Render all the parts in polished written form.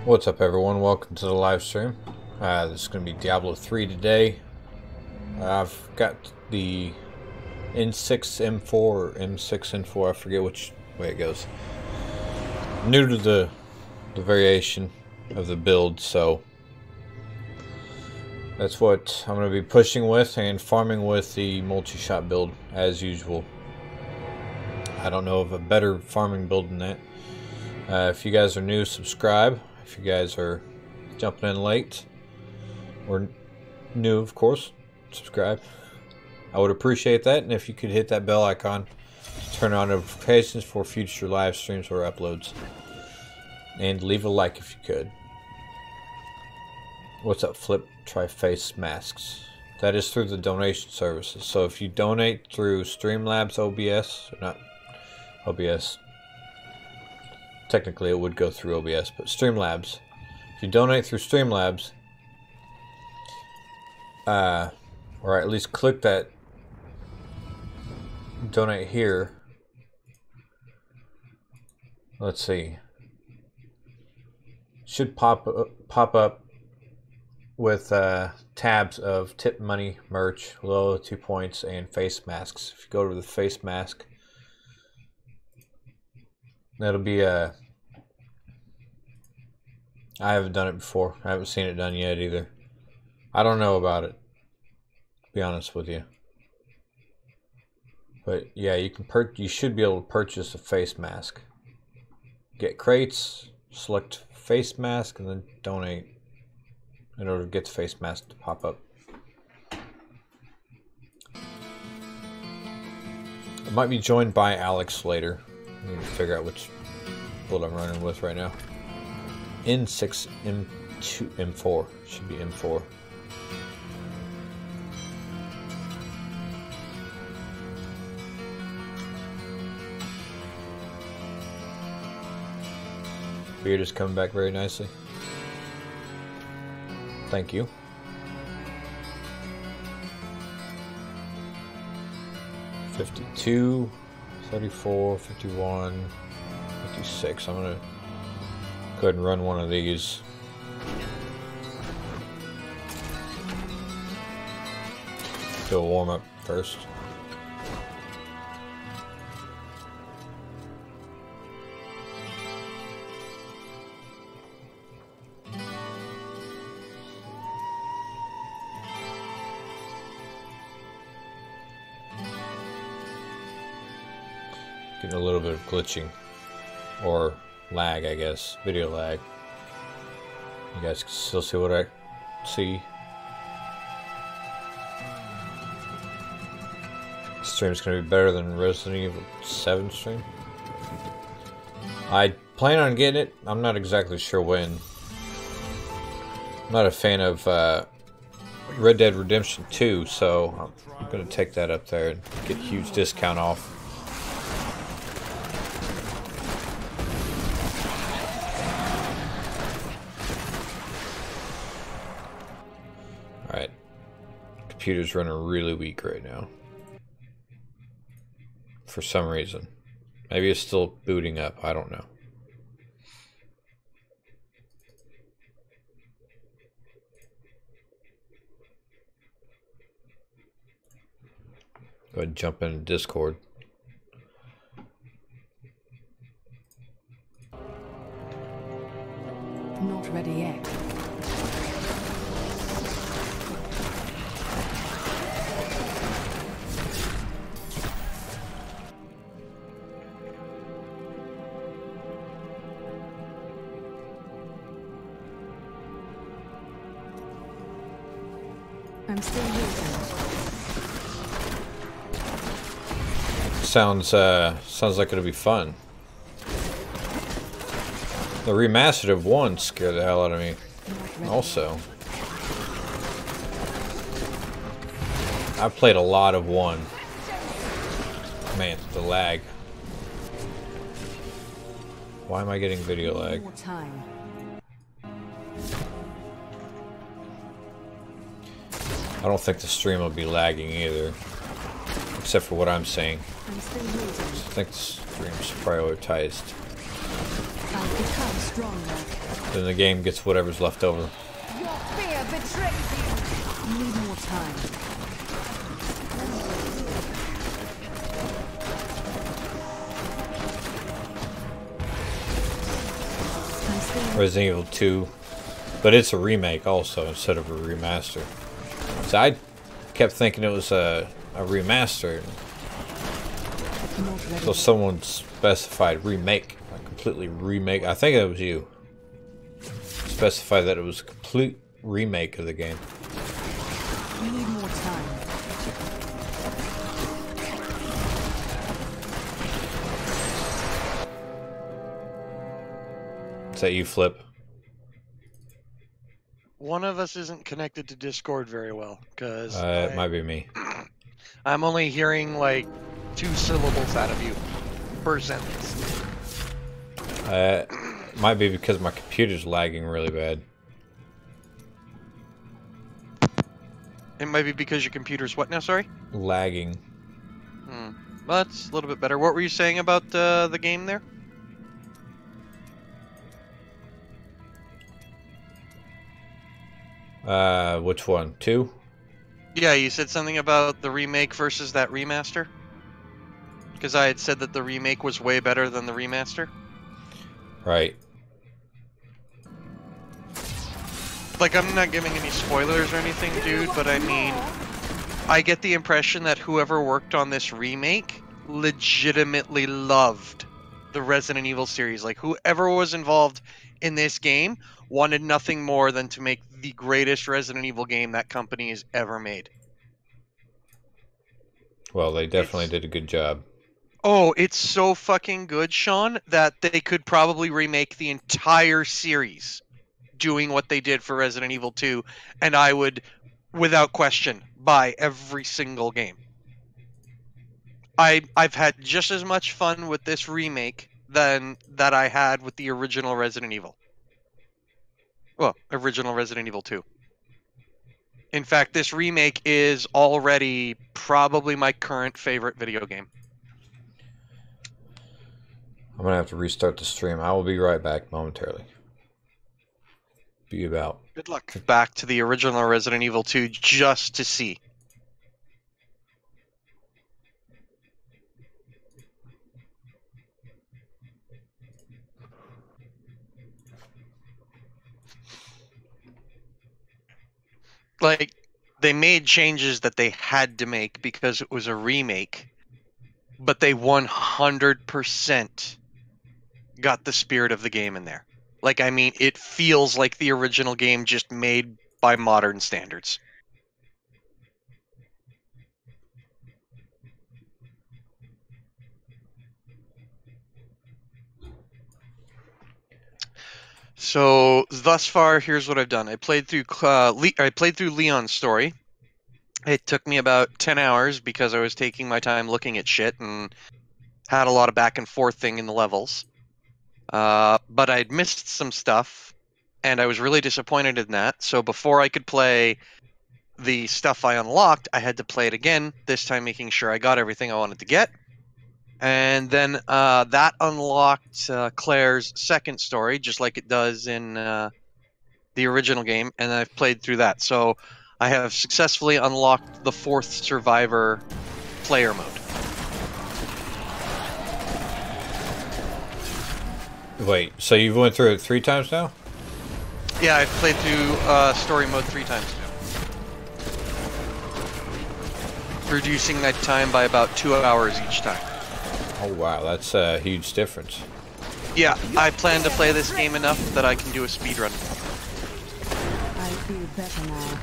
What's up, everyone? Welcome to the live stream. This is going to be Diablo 3 today. I've got the N6M4 or M6N4, I forget which way it goes. New to the variation of the build, so that's what I'm going to be pushing with and farming with the multi-shot build as usual. I don't know of a better farming build than that. If you guys are new, subscribe. If you guys are jumping in late or new, of course, subscribe. I would appreciate that, and if you could hit that bell icon to turn on notifications for future live streams or uploads, and leave a like if you could. What's up, Flip? Try face masks. That is through the donation services. So if you donate through Streamlabs OBS, or not OBS, technically it would go through OBS, but Streamlabs. If you donate through Streamlabs, or at least click that donate here. Let's see. Should pop up with tabs of tip money, merch, low 2 points, and face masks. If you go to the face mask, that'll be I haven't done it before. I haven't seen it done yet either. I don't know about it, to be honest with you. But yeah, you should be able to purchase a face mask. Get crates, select face mask, and then donate in order to get the face mask to pop up. I might be joined by Alex later. I need to figure out which build I'm running with right now. N6, M2, M4. Should be M4. Beard is coming back very nicely. Thank you. $52, $34, $51, $56. I'm gonna go ahead and run one of these. Do a warm up first. Getting a little bit of glitching or lag, I guess, video lag. You guys can still see what I see. This stream's gonna be better than Resident Evil 7 stream. I plan on getting it. I'm not exactly sure when. I'm not a fan of Red Dead Redemption 2, so I'm gonna take that up there and get a huge discount off. Alright. Computer's running really weak right now. For some reason. Maybe it's still booting up. I don't know. Go ahead and jump into Discord. Not ready yet. I'm still using. Sounds like it'll be fun. The remastered of 1 scared the hell out of me. Also, I played a lot of 1. Man, the lag. Why am I getting video lag? I don't think the stream will be lagging either, except for what I'm saying. I think the stream's prioritized. I've become stronger. Then the game gets whatever's left over. Your fear betrays you. Need more time. Resident Evil 2, but it's a remake also instead of a remaster. So I kept thinking it was a remaster. So someone specified remake, a completely remake. I think it was you. Specified that it was a complete remake of the game. We need more time. Is that you, Flip? One of us isn't connected to Discord very well, because It might be me. I'm only hearing like 2 syllables out of you per sentence. Might be because my computer's lagging really bad. It might be because your computer's what now, sorry? Lagging. Well, that's a little bit better. What were you saying about the game there? Which one? 2? Yeah, you said something about the remake versus that remaster? Because I had said that the remake was way better than the remaster. Right. Like, I'm not giving any spoilers or anything, dude, but I mean, I get the impression that whoever worked on this remake legitimately loved the Resident Evil series. Like, whoever was involved in this game wanted nothing more than to make the greatest Resident Evil game that company has ever made. Well, they definitely did a good job. Oh, it's so fucking good, Sean, that they could probably remake the entire series doing what they did for Resident Evil 2, and I would, without question, buy every single game. I've had just as much fun with this remake than that I had with the original Resident Evil. Well, original Resident Evil 2. In fact, this remake is already probably my current favorite video game. I'm gonna have to restart the stream. I will be right back momentarily. Be about. Good luck. Back to the original Resident Evil 2 just to see. Like, they made changes that they had to make because it was a remake, but they 100% got the spirit of the game in there. Like, I mean, it feels like the original game just made by modern standards. So thus far, here's what I've done. I played through Leon's story. It took me about 10 hours because I was taking my time looking at shit and had a lot of back and forth thing in the levels. But I'd missed some stuff, and I was really disappointed in that. So before I could play the stuff I unlocked, I had to play it again, this time making sure I got everything I wanted to get. And then that unlocked Claire's second story, just like it does in the original game, and I've played through that. So I have successfully unlocked the 4th Survivor player mode. Wait, so you've went through it 3 times now? Yeah, I've played through story mode 3 times now. Reducing that time by about 2 hours each time. Oh wow, that's a huge difference. Yeah, I plan to play this game enough that I can do a speedrun. I feel better now.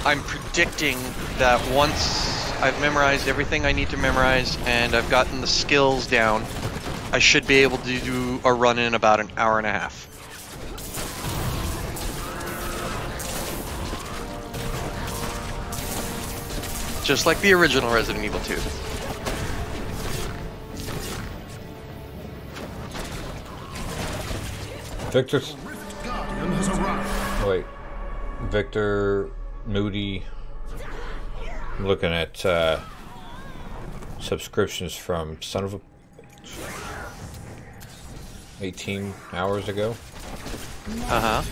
I'm predicting that once I've memorized everything I need to memorize and I've gotten the skills down, I should be able to do a run in about an hour and a half. Just like the original Resident Evil 2. Victor's... Wait. Victor... Moody... I'm looking at subscriptions from son of a... 18 hours ago. Uh-huh.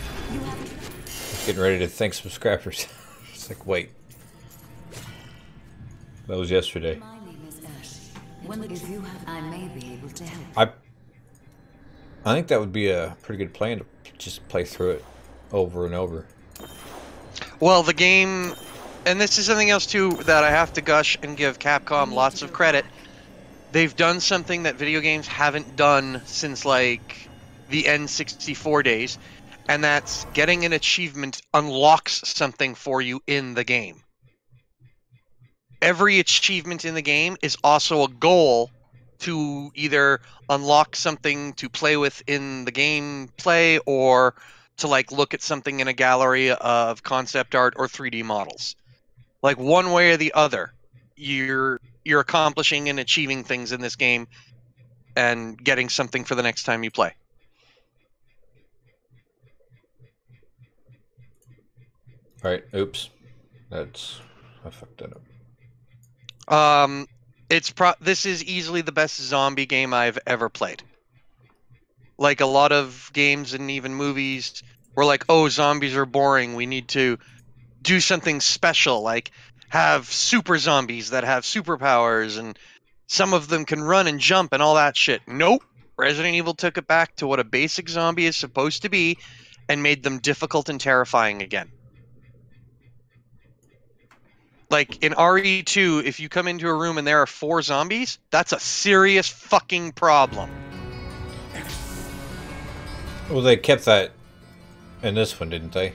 Getting ready to thank subscribers. It's like, wait. That was yesterday. My name is Ash. If you have, I may be able to help. I think that would be a pretty good plan to just play through it over and over. Well, the game, and this is something else too that I have to gush and give Capcom lots of credit. They've done something that video games haven't done since like the N64 days, and that's getting an achievement unlocks something for you in the game. Every achievement in the game is also a goal to either unlock something to play with in the gameplay or to like look at something in a gallery of concept art or 3D models. Like one way or the other, you're accomplishing and achieving things in this game and getting something for the next time you play. Alright, oops. I fucked that up. This is easily the best zombie game I've ever played. Like a lot of games and even movies were like, oh, zombies are boring. We need to do something special, like have super zombies that have superpowers and some of them can run and jump and all that shit. Nope. Resident Evil took it back to what a basic zombie is supposed to be and made them difficult and terrifying again. Like, in RE2, if you come into a room and there are 4 zombies, that's a serious fucking problem. Well, they kept that in this one, didn't they?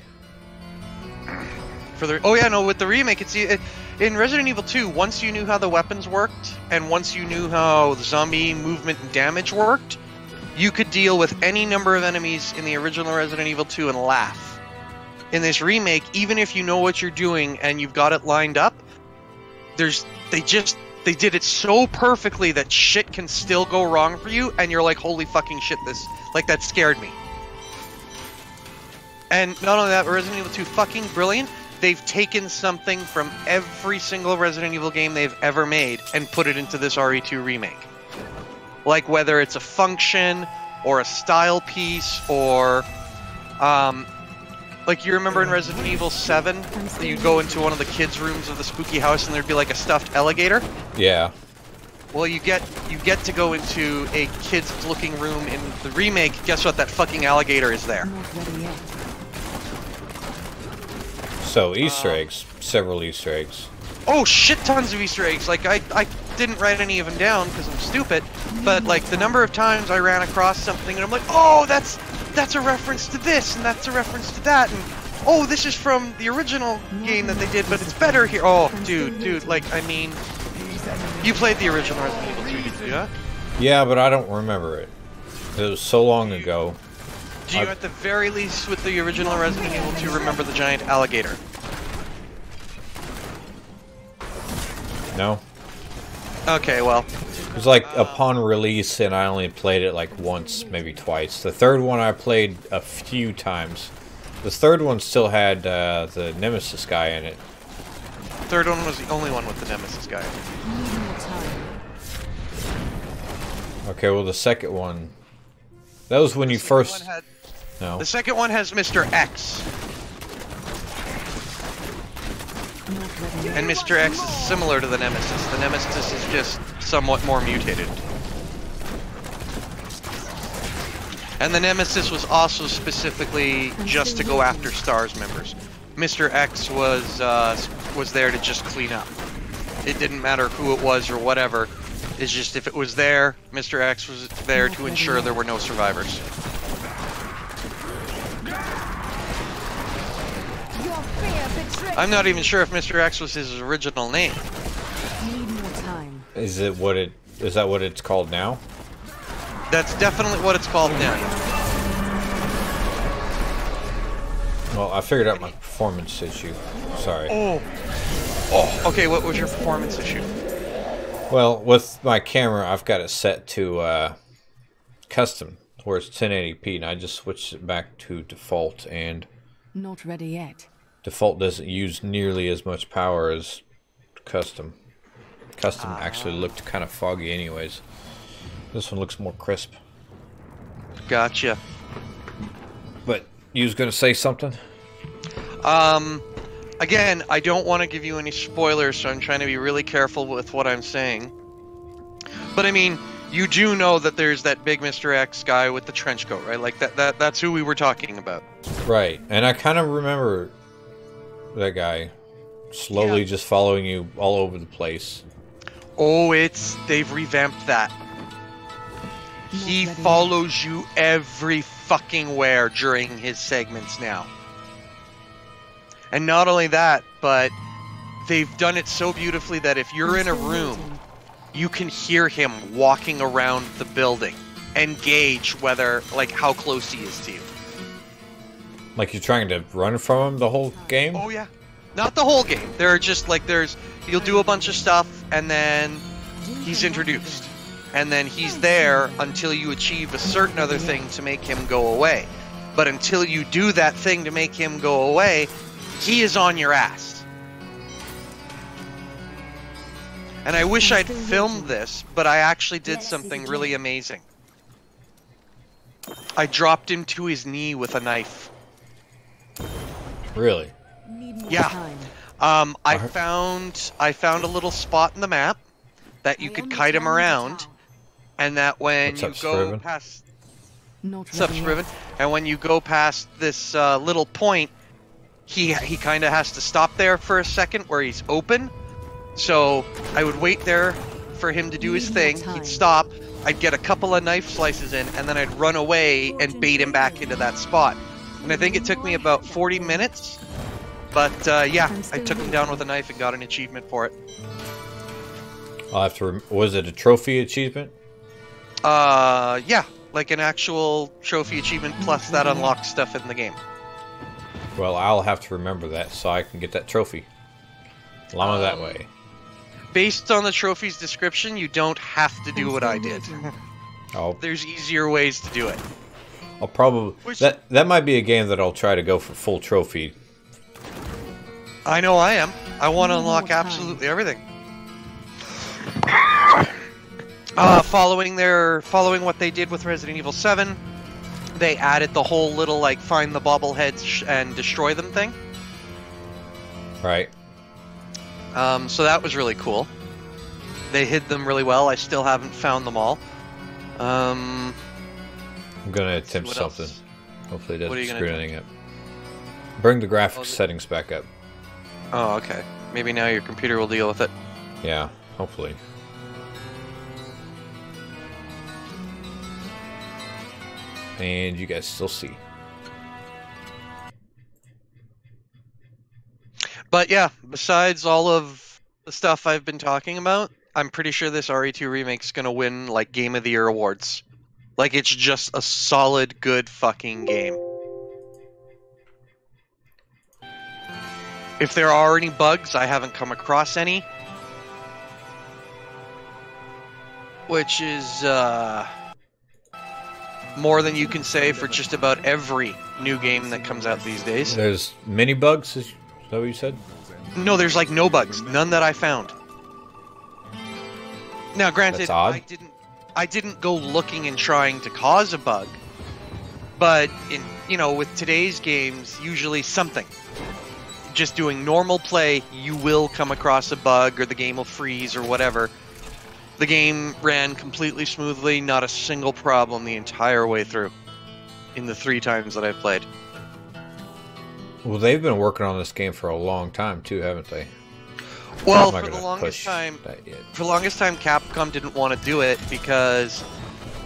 Oh yeah, no, with the remake, in Resident Evil 2, once you knew how the weapons worked, and once you knew how the zombie movement and damage worked, you could deal with any number of enemies in the original Resident Evil 2 and laugh. In this remake, even if you know what you're doing and you've got it lined up, they did it so perfectly that shit can still go wrong for you, and you're like, holy fucking shit, that scared me. And not only that, but Resident Evil 2 fucking brilliant. They've taken something from every single Resident Evil game they've ever made and put it into this RE2 remake. Like whether it's a function or a style piece or like you remember in Resident Evil 7, you'd go into one of the kids' rooms of the spooky house and there'd be like a stuffed alligator? Yeah. Well, you get to go into a kids-looking room in the remake. Guess what? That fucking alligator is there. So, Easter eggs. Several Easter eggs. Oh, shit tons of Easter eggs. Like, I didn't write any of them down because I'm stupid, but like the number of times I ran across something and I'm like, oh, that's a reference to this, and that's a reference to that, and oh, this is from the original game that they did, but it's better here. Oh, dude, like, I mean, you played the original Resident Evil 2, did you? Yeah, but I don't remember it. It was so long ago. Do you, at the very least, with the original Resident Evil 2, remember the giant alligator? No. Okay, well. It was like upon release, and I only played it like once, maybe twice. The third one I played a few times. The third one still had the Nemesis guy in it. The third one was the only one with the Nemesis guy. Okay, well the second one... That was when you first... No. The second one has Mr. X. And Mr. X is similar to the Nemesis. The Nemesis is just somewhat more mutated. And the Nemesis was also specifically just to go after STARS members. Mr. X was there to just clean up. It didn't matter who it was or whatever. It's just if it was there, Mr. X was there to ensure there were no survivors. I'm not even sure if Mr. X was his original name. Is that what it's called now? That's definitely what it's called now. Well, I figured out my performance issue. Sorry. Oh, okay, what was your performance issue? Well, with my camera, I've got it set to custom, where it's 1080p, and I just switched it back to default, and not ready yet. Default doesn't use nearly as much power as custom. Custom actually looked kind of foggy anyways. This one looks more crisp. Gotcha. But you was gonna say something? Again, I don't want to give you any spoilers, so I'm trying to be really careful with what I'm saying. But I mean, you do know that there's that big Mr. X guy with the trench coat, right? Like that's who we were talking about. Right. And I kind of remember that guy slowly just following you all over the place. Oh, they've revamped that. He follows you every fucking where during his segments now. And not only that, but they've done it so beautifully that if you're in a room, you can hear him walking around the building and gauge whether, like, how close he is to you. Like you're trying to run from him the whole game? Oh, yeah. Not the whole game. There are just, like, you'll do a bunch of stuff, and then he's introduced. And then he's there until you achieve a certain other thing to make him go away. But until you do that thing to make him go away, he is on your ass. And I wish I'd filmed this, but I actually did something really amazing. I dropped him to his knee with a knife. Really? Yeah. I found a little spot in the map that you could kite him around, and that when you go past... What's up, Scriven? And when you go past this little point, he kind of has to stop there for a second where he's open. So I would wait there for him to do his thing. He'd stop. I'd get a couple of knife slices in, and then I'd run away and bait him back into that spot. And I think it took me about 40 minutes. But yeah, I took him down with a knife and got an achievement for it. I'll have to. Was it a trophy achievement? Yeah, like an actual trophy achievement plus that unlocks stuff in the game. Well, I'll have to remember that so I can get that trophy. Along that way. Based on the trophy's description, you don't have to do what I did. Oh. There's easier ways to do it. I'll probably that might be a game that I'll try to go for full trophy. I know I am. I want to unlock absolutely everything. Following what they did with Resident Evil 7, they added the whole little like find the bobbleheads and destroy them thing. Right. So that was really cool. They hid them really well. I still haven't found them all. I'm gonna attempt something. Else? Hopefully it What are you doesn't gonna screw anything up. Bring the graphics settings back up. Oh, okay. Maybe now your computer will deal with it. Yeah, hopefully. And you guys still see. But yeah, besides all of the stuff I've been talking about, I'm pretty sure this RE2 remake's gonna win, like, Game of the Year awards. Like, it's just a solid, good fucking game. If there are any bugs, I haven't come across any. Which is, more than you can say for just about every new game that comes out these days. There's many bugs, is that what you said? No, there's like no bugs. None that I found. Now, granted, That's odd. I didn't go looking and trying to cause a bug. But, with today's games, usually something. Just doing normal play, you will come across a bug, or the game will freeze, or whatever. The game ran completely smoothly, not a single problem the entire way through. In the 3 times that I've played. Well, they've been working on this game for a long time too, haven't they? Well, for the longest time, Capcom didn't want to do it because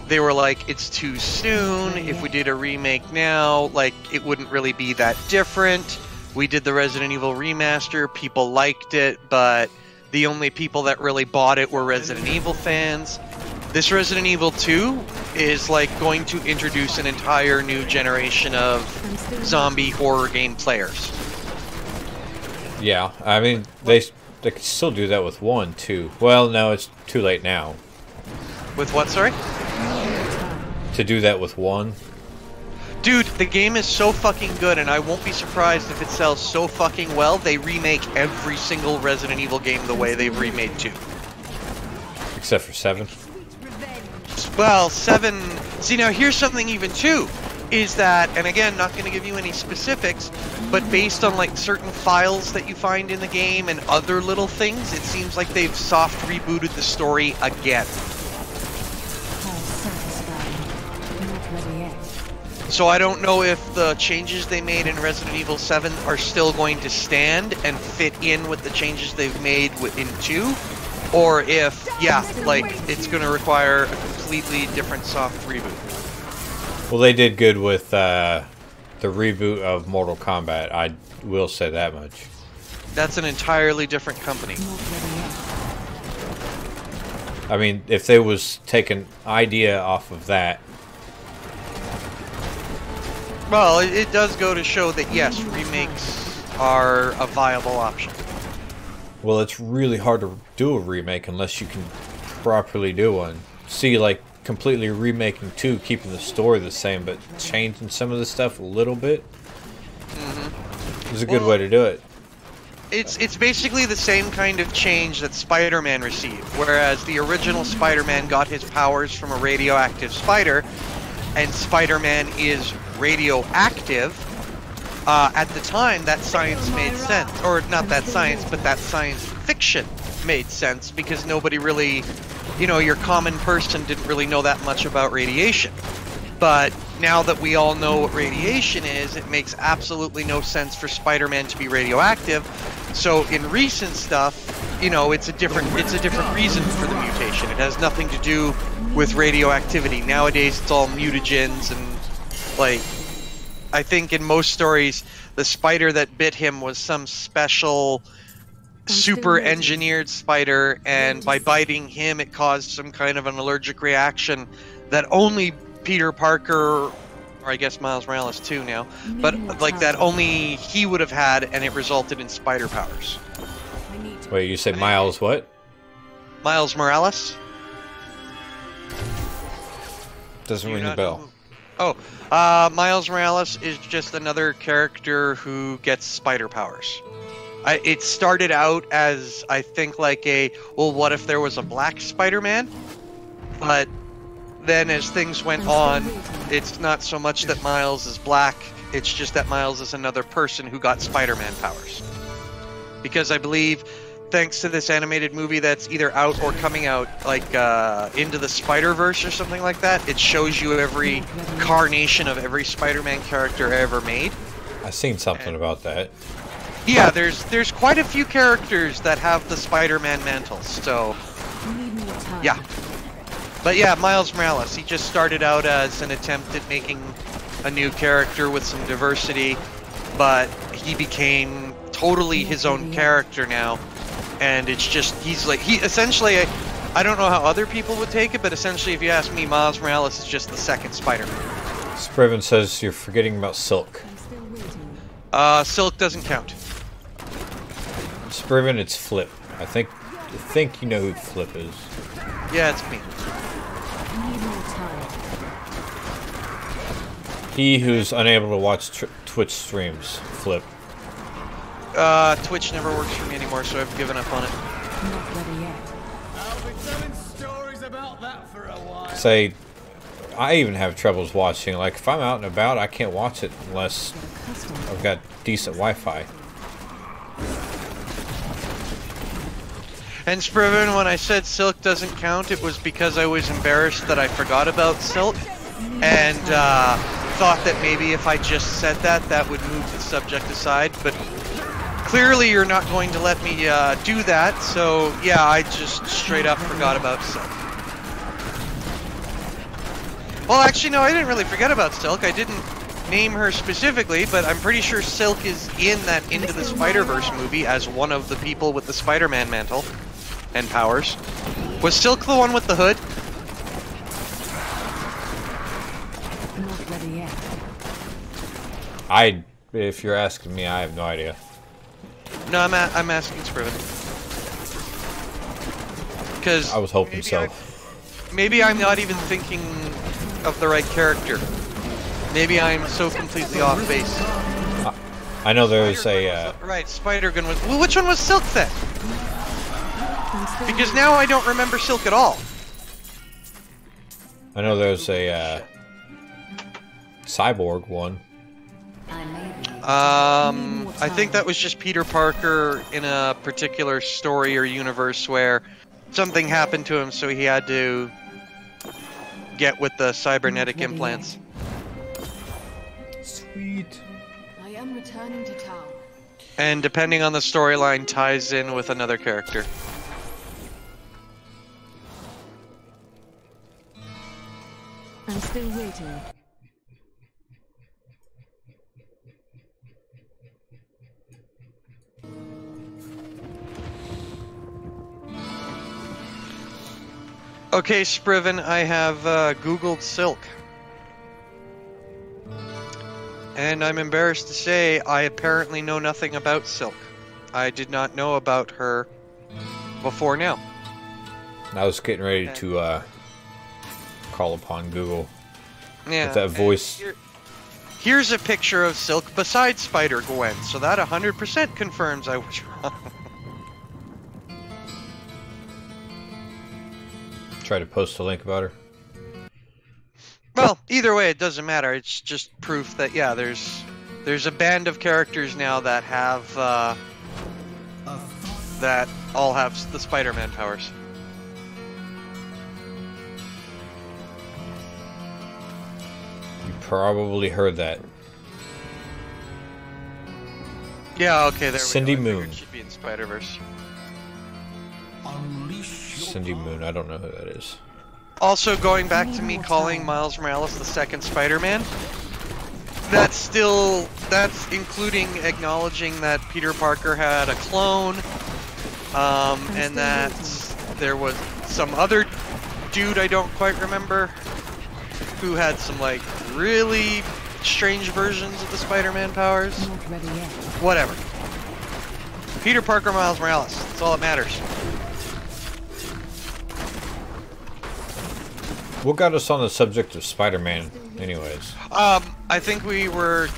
they were like, it's too soon. If we did a remake now, like, it wouldn't really be that different. We did the Resident Evil remaster, people liked it, but the only people that really bought it were Resident Evil fans. This Resident Evil 2 is like going to introduce an entire new generation of zombie horror game players. Yeah, I mean, they could still do that with 1 too. Well, no, it's too late now. With what, sorry? To do that with 1. Dude, the game is so fucking good, and I won't be surprised if it sells so fucking well, they remake every single Resident Evil game the way they've remade 2. Except for 7. Well, 7 See, now here's something even too, is that, and again, not going to give you any specifics, but based on like certain files that you find in the game and other little things, it seems like they've soft rebooted the story again. So I don't know if the changes they made in Resident Evil 7 are still going to stand and fit in with the changes they've made in 2, or if, yeah, like, it's going to require a completely different soft reboot. Well, they did good with the reboot of Mortal Kombat, I will say that much. That's an entirely different company. I mean, if they was taking idea off of that. Well, it does go to show that, yes, remakes are a viable option. Well, it's really hard to do a remake unless you can properly do one. See, like, completely remaking 2, keeping the story the same, but changing some of the stuff a little bit is a good way to do it. It's basically the same kind of change that Spider-Man received, whereas the original Spider-Man got his powers from a radioactive spider, and Spider-Man is radioactive. At the time, that science made sense. Or not that science, but that science fiction made sense, because nobody really, you know, your common person didn't really know that much about radiation. But now that we all know what radiation is, it makes absolutely no sense for Spider-Man to be radioactive. So in recent stuff, you know, it's a different reason for the mutation. It has nothing to do with radioactivity. Nowadays, it's all mutagens, and like, I think in most stories, the spider that bit him was some special super engineered spider, and by biting him, it caused some kind of an allergic reaction that only Peter Parker, or I guess Miles Morales too now, but like that only he would have had, and it resulted in spider powers. Wait, you said Miles what? Miles Morales? Doesn't ring a bell. Oh, Miles Morales is just another character who gets spider powers. It started out as, I think, like a, well, what if there was a black Spider-Man? But then as things went on, it's not so much that Miles is black, it's just that Miles is another person who got Spider-Man powers. Because I believe, thanks to this animated movie that's either out or coming out, like Into the Spider-Verse or something like that, it shows you every carnation of every Spider-Man character ever made. I've seen something about that. Yeah, there's quite a few characters that have the Spider-Man mantle, so yeah. But yeah, Miles Morales, he just started out as an attempt at making a new character with some diversity, but he became totally his own character now, and it's just, he essentially, I don't know how other people would take it, but essentially if you ask me, Miles Morales is just the second Spider-Man. Spriven says you're forgetting about Silk. Silk doesn't count. Spriven, it's Flip. I think you know who Flip is. Yeah, it's me. He who's unable to watch Twitch streams. Flip. Twitch never works for me anymore, so I've given up on it. I'll be telling stories about that for a while. Say, I even have troubles watching. Like, if I'm out and about, I can't watch it unless I've got decent Wi-Fi. And Spriven, when I said Silk doesn't count, it was because I was embarrassed that I forgot about Silk, and thought that maybe if I just said that, that would move the subject aside, but clearly you're not going to let me do that, so yeah, I just straight up forgot about Silk. Well, actually, no, I didn't really forget about Silk. I didn't name her specifically, but I'm pretty sure Silk is in that Into the Spider-Verse movie as one of the people with the Spider-Man mantle and powers. Was Silk the one with the hood? If you're asking me, I have no idea. No, I'm asking Spriven. Because I was hoping so. Maybe I'm not even thinking of the right character. Maybe I'm so completely off base. I know there's a... Right, Spider-Gun was... Well, which one was Silk then? Because now I don't remember Silk at all. I know there's a cyborg one. I think that was just Peter Parker in a particular story or universe where something happened to him, so he had to get with the cybernetic implants. Sweet. I am returning to town. And depending on the storyline, ties in with another character. I'm still waiting. Okay, Spriven, I have Googled Silk. And I'm embarrassed to say I apparently know nothing about Silk. I did not know about her before now. I was getting ready to call upon Google Yeah, with that voice. Here's a picture of Silk beside Spider-Gwen, so that 100% confirms I was wrong. Try to post a link about her. Well, either way, it doesn't matter. It's just proof that, yeah, there's a band of characters now that have, that all have the Spider-Man powers. You probably heard that. Yeah, okay, there Cindy we go. I Moon. figured she'd be in Spider-Verse. Cindy Moon, I don't know who that is. Also, going back to me calling Miles Morales the second Spider-Man, that's including acknowledging that Peter Parker had a clone, and that there was some other dude I don't quite remember who had some, like, really strange versions of the Spider-Man powers. Not ready yet. Whatever. Peter Parker, Miles Morales. That's all that matters. What got us on the subject of Spider-Man, anyways? I think we were...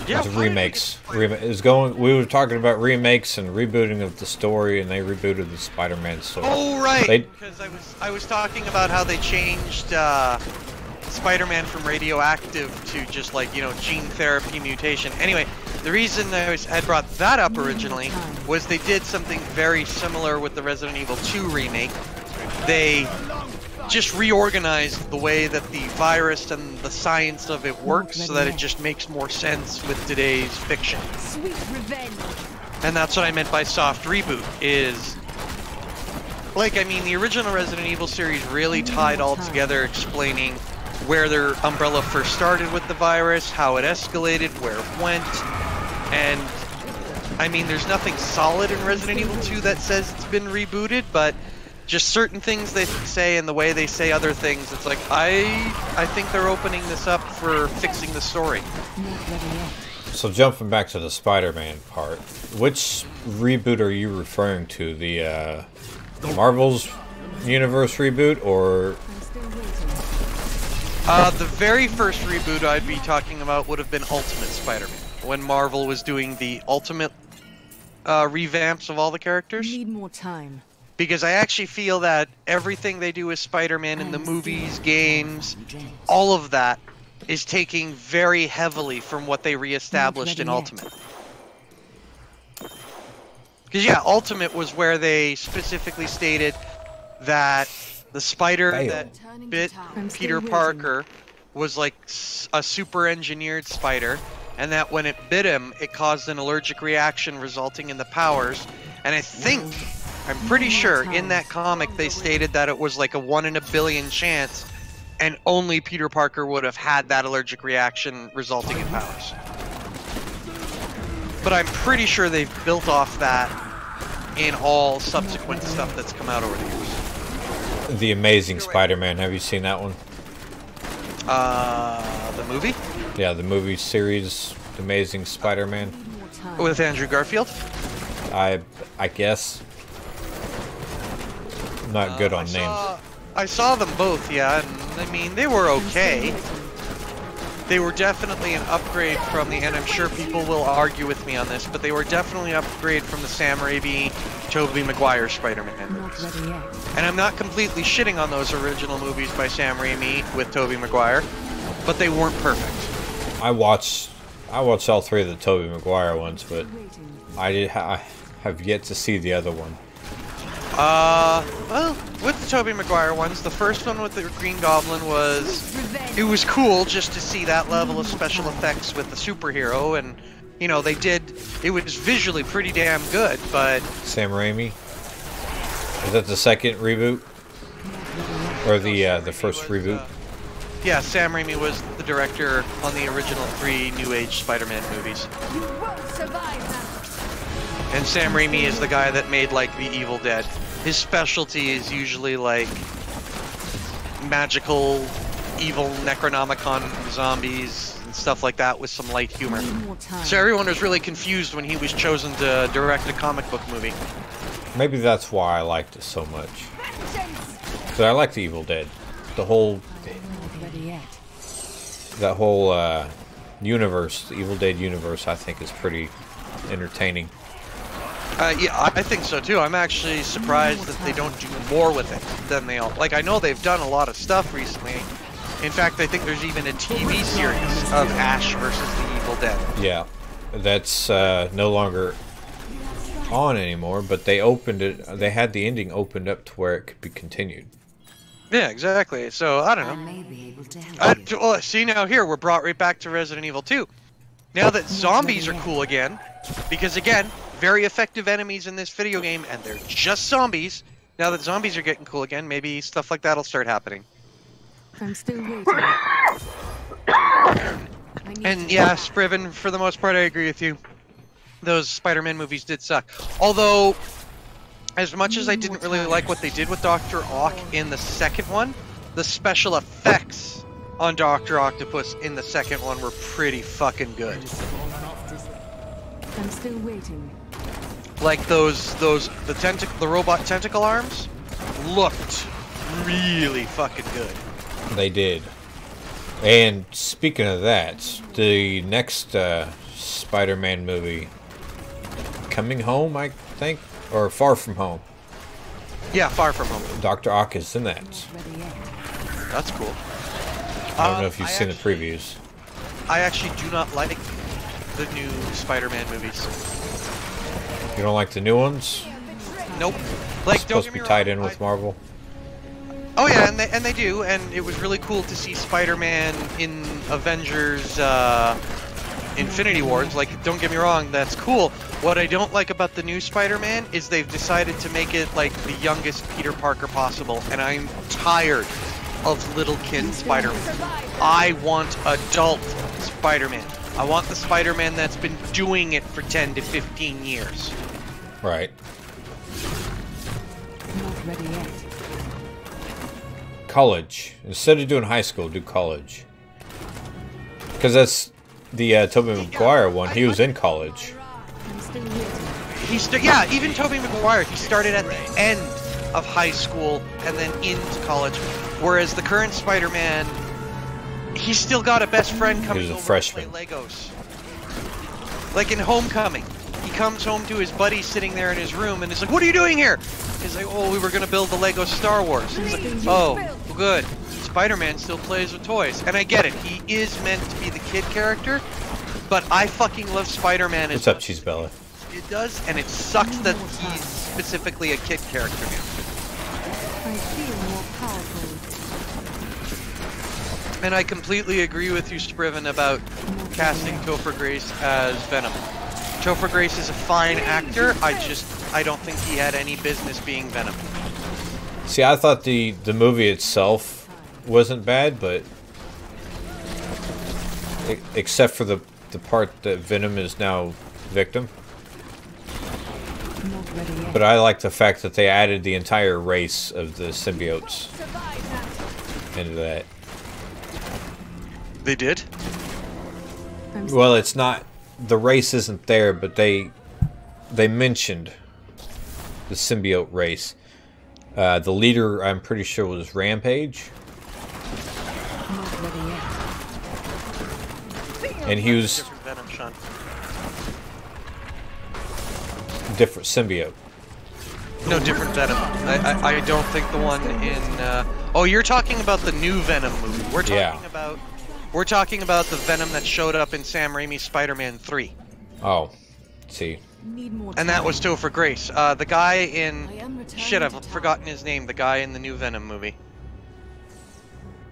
Yeah, It's remakes. We were talking about remakes and rebooting of the story, and they rebooted the Spider-Man story. Oh, right! Because I was talking about how they changed Spider-Man from radioactive to just, like, you know, gene therapy mutation. Anyway, the reason I had brought that up originally was they did something very similar with the Resident Evil 2 remake. They just reorganized the way that the virus and the science of it works so that it just makes more sense with today's fiction. Sweet revenge. And that's what I meant by soft reboot, is... Like, I mean, the original Resident Evil series really tied all together, explaining where their umbrella first started with the virus, how it escalated, where it went, and... I mean, there's nothing solid in Resident Evil 2 that says it's been rebooted, but... just certain things they say and the way they say other things, it's like, I think they're opening this up for fixing the story. Not ready yet. So jumping back to the Spider-Man part, which reboot are you referring to? The Marvel's Universe reboot, or... I'm still waiting. The very first reboot I'd be talking about would have been Ultimate Spider-Man, when Marvel was doing the Ultimate revamps of all the characters. Need more time. Because I actually feel that everything they do with Spider-Man in the movies, games, all of that is taking very heavily from what they reestablished in Ultimate. Because, yeah, Ultimate was where they specifically stated that the spider that bit Peter Parker was like a super engineered spider, and that when it bit him, it caused an allergic reaction resulting in the powers. And I'm pretty sure in that comic they stated that it was like a 1 in a billion chance, and only Peter Parker would have had that allergic reaction resulting in powers. But I'm pretty sure they've built off that in all subsequent stuff that's come out over the years. The Amazing Spider-Man, have you seen that one? The movie? Yeah, the movie series, The Amazing Spider-Man. With Andrew Garfield? I guess. Not good on names. I saw them both, yeah, and I mean, they were okay. they were definitely an upgrade from the, and I'm sure people will argue with me on this, but they were definitely an upgrade from the Sam Raimi, Tobey Maguire Spider-Man movies. And I'm not completely shitting on those original movies by Sam Raimi with Tobey Maguire, but they weren't perfect. I watched all 3 of the Tobey Maguire ones, but I have yet to see the other one. Well, with the Tobey Maguire ones, the first one with the Green Goblin it was cool just to see that level of special effects with the superhero, and, you know, it was visually pretty damn good, but... Sam Raimi? Is that the second reboot? Or the first reboot? Yeah, Sam Raimi was the director on the original 3 New Age Spider-Man movies. You won't survive that. And Sam Raimi is the guy that made, like, The Evil Dead. His specialty is usually, like, magical, evil Necronomicon zombies and stuff like that with some light humor. So everyone was really confused when he was chosen to direct a comic book movie. Maybe that's why I liked it so much. So I like The Evil Dead. The whole... That whole universe, the Evil Dead universe, I think is pretty entertaining. Yeah, I think so too. I'm actually surprised that they don't do more with it than they all... Like, I know they've done a lot of stuff recently. In fact, I think there's even a TV series of Ash versus the Evil Dead. Yeah, that's no longer on anymore, but they opened it... They had the ending opened up to where it could be continued. Yeah, exactly. So, I don't know. Well, see, now here, we're brought right back to Resident Evil 2. Now that zombies are cool again, because again, very effective enemies in this video game, and they're just zombies. Now that zombies are getting cool again, maybe stuff like that'll start happening. I'm still waiting. And yeah, Spriven, for the most part, I agree with you. Those Spider-Man movies did suck. Although, as much as I didn't really like what they did with Dr. Ock in the second one, the special effects on Dr. Octopus in the second one were pretty fucking good. I'm still waiting. Like the robot tentacle arms looked really fucking good. They did. And speaking of that, the next Spider-Man movie, Coming Home, I think, or Far From Home. Yeah, Far From Home. Dr. Ock is in that. That's cool. I don't know if you've seen the previews. I actually do not like the new Spider-Man movies. You don't like the new ones? Nope. It's Like, supposed to be tied in with Marvel. Oh yeah, and they do, and it was really cool to see Spider-Man in Avengers Infinity Wars. Like, don't get me wrong, that's cool. What I don't like about the new Spider-Man is they've decided to make it like the youngest Peter Parker possible, and I'm tired of little kid Spider-Man. I want adult Spider-Man. I want the Spider-Man that's been doing it for 10 to 15 years. Right. Not ready yet. College. Instead of doing high school, do college. Because that's the Tobey Maguire one. He was in college. I'm still waiting. Yeah, even Tobey Maguire, he started at the end of high school and then into college. Whereas the current Spider-Man, he's still got a best friend coming over freshman. to play Legos. Like in Homecoming, he comes home to his buddy sitting there in his room and he's like, "What are you doing here?" He's like, "Oh, we were gonna build the Lego Star Wars." He's like, "Oh, well, good. Spider-Man still plays with toys." And I get it, he is meant to be the kid character, but I fucking love Spider-Man. What's up, Cheese Bella? It does, and it sucks that he's specifically a kid character now. I feel more powerful. And I completely agree with you, Spriven, about casting Topher Grace as Venom. Topher Grace is a fine actor, I don't think he had any business being Venom. See, I thought the movie itself wasn't bad, but except for the part that Venom is now victim. Not ready yet. But I like the fact that they added the entire race of the symbiotes into that. They did? Well, it's not, the race isn't there, but they mentioned the symbiote race. The leader, I'm pretty sure, was Rampage. Not ready yet. And he was Different Venom, Sean. different symbiote. No, different Venom. I don't think the one in. Oh, you're talking about the new Venom movie. We're talking about the Venom that showed up in Sam Raimi's Spider-Man 3. Oh, see. And that was Topher Grace. The guy in... Shit, I've forgotten his name. The guy in the new Venom movie.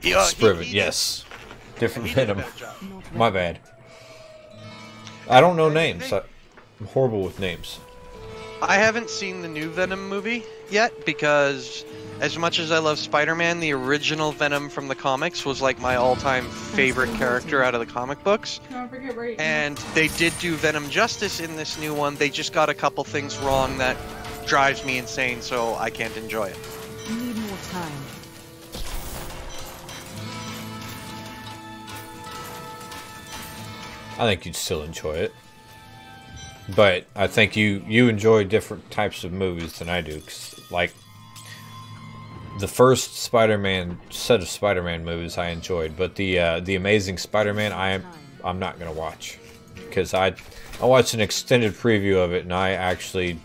Sprivet, yes. Different he did a Venom. better job. My bad. I don't know names. I'm horrible with names. I haven't seen the new Venom movie yet because as much as I love Spider-Man, the original Venom from the comics was like my all-time favorite character out of the comic books. And they did do Venom justice in this new one. They just got a couple things wrong that drives me insane, so I can't enjoy it. Need more time. I think you'd still enjoy it. But I think you enjoy different types of movies than I do. 'Cause, like, the first Spider-Man set of Spider-Man movies I enjoyed, but the Amazing Spider-Man I'm not gonna watch because I watched an extended preview of it and I actually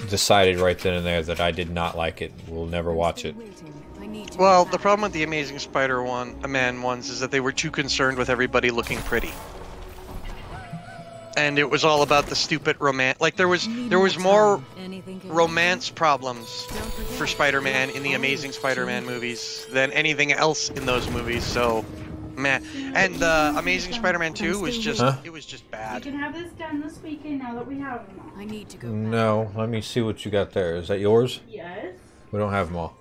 decided right then and there that I did not like it. We'll never watch it. Well, the problem with the Amazing Spider-Man ones is that they were too concerned with everybody looking pretty. And it was all about the stupid romance. Like, there was more romance problems for Spider-Man in the Amazing Spider-Man movies than anything else in those movies, so... Man. And the Amazing Spider-Man 2 was just... It was just bad. You can have this done this weekend now that we have them all. I need to go. No, let me see what you got there. Is that yours? Yes. We don't have them all.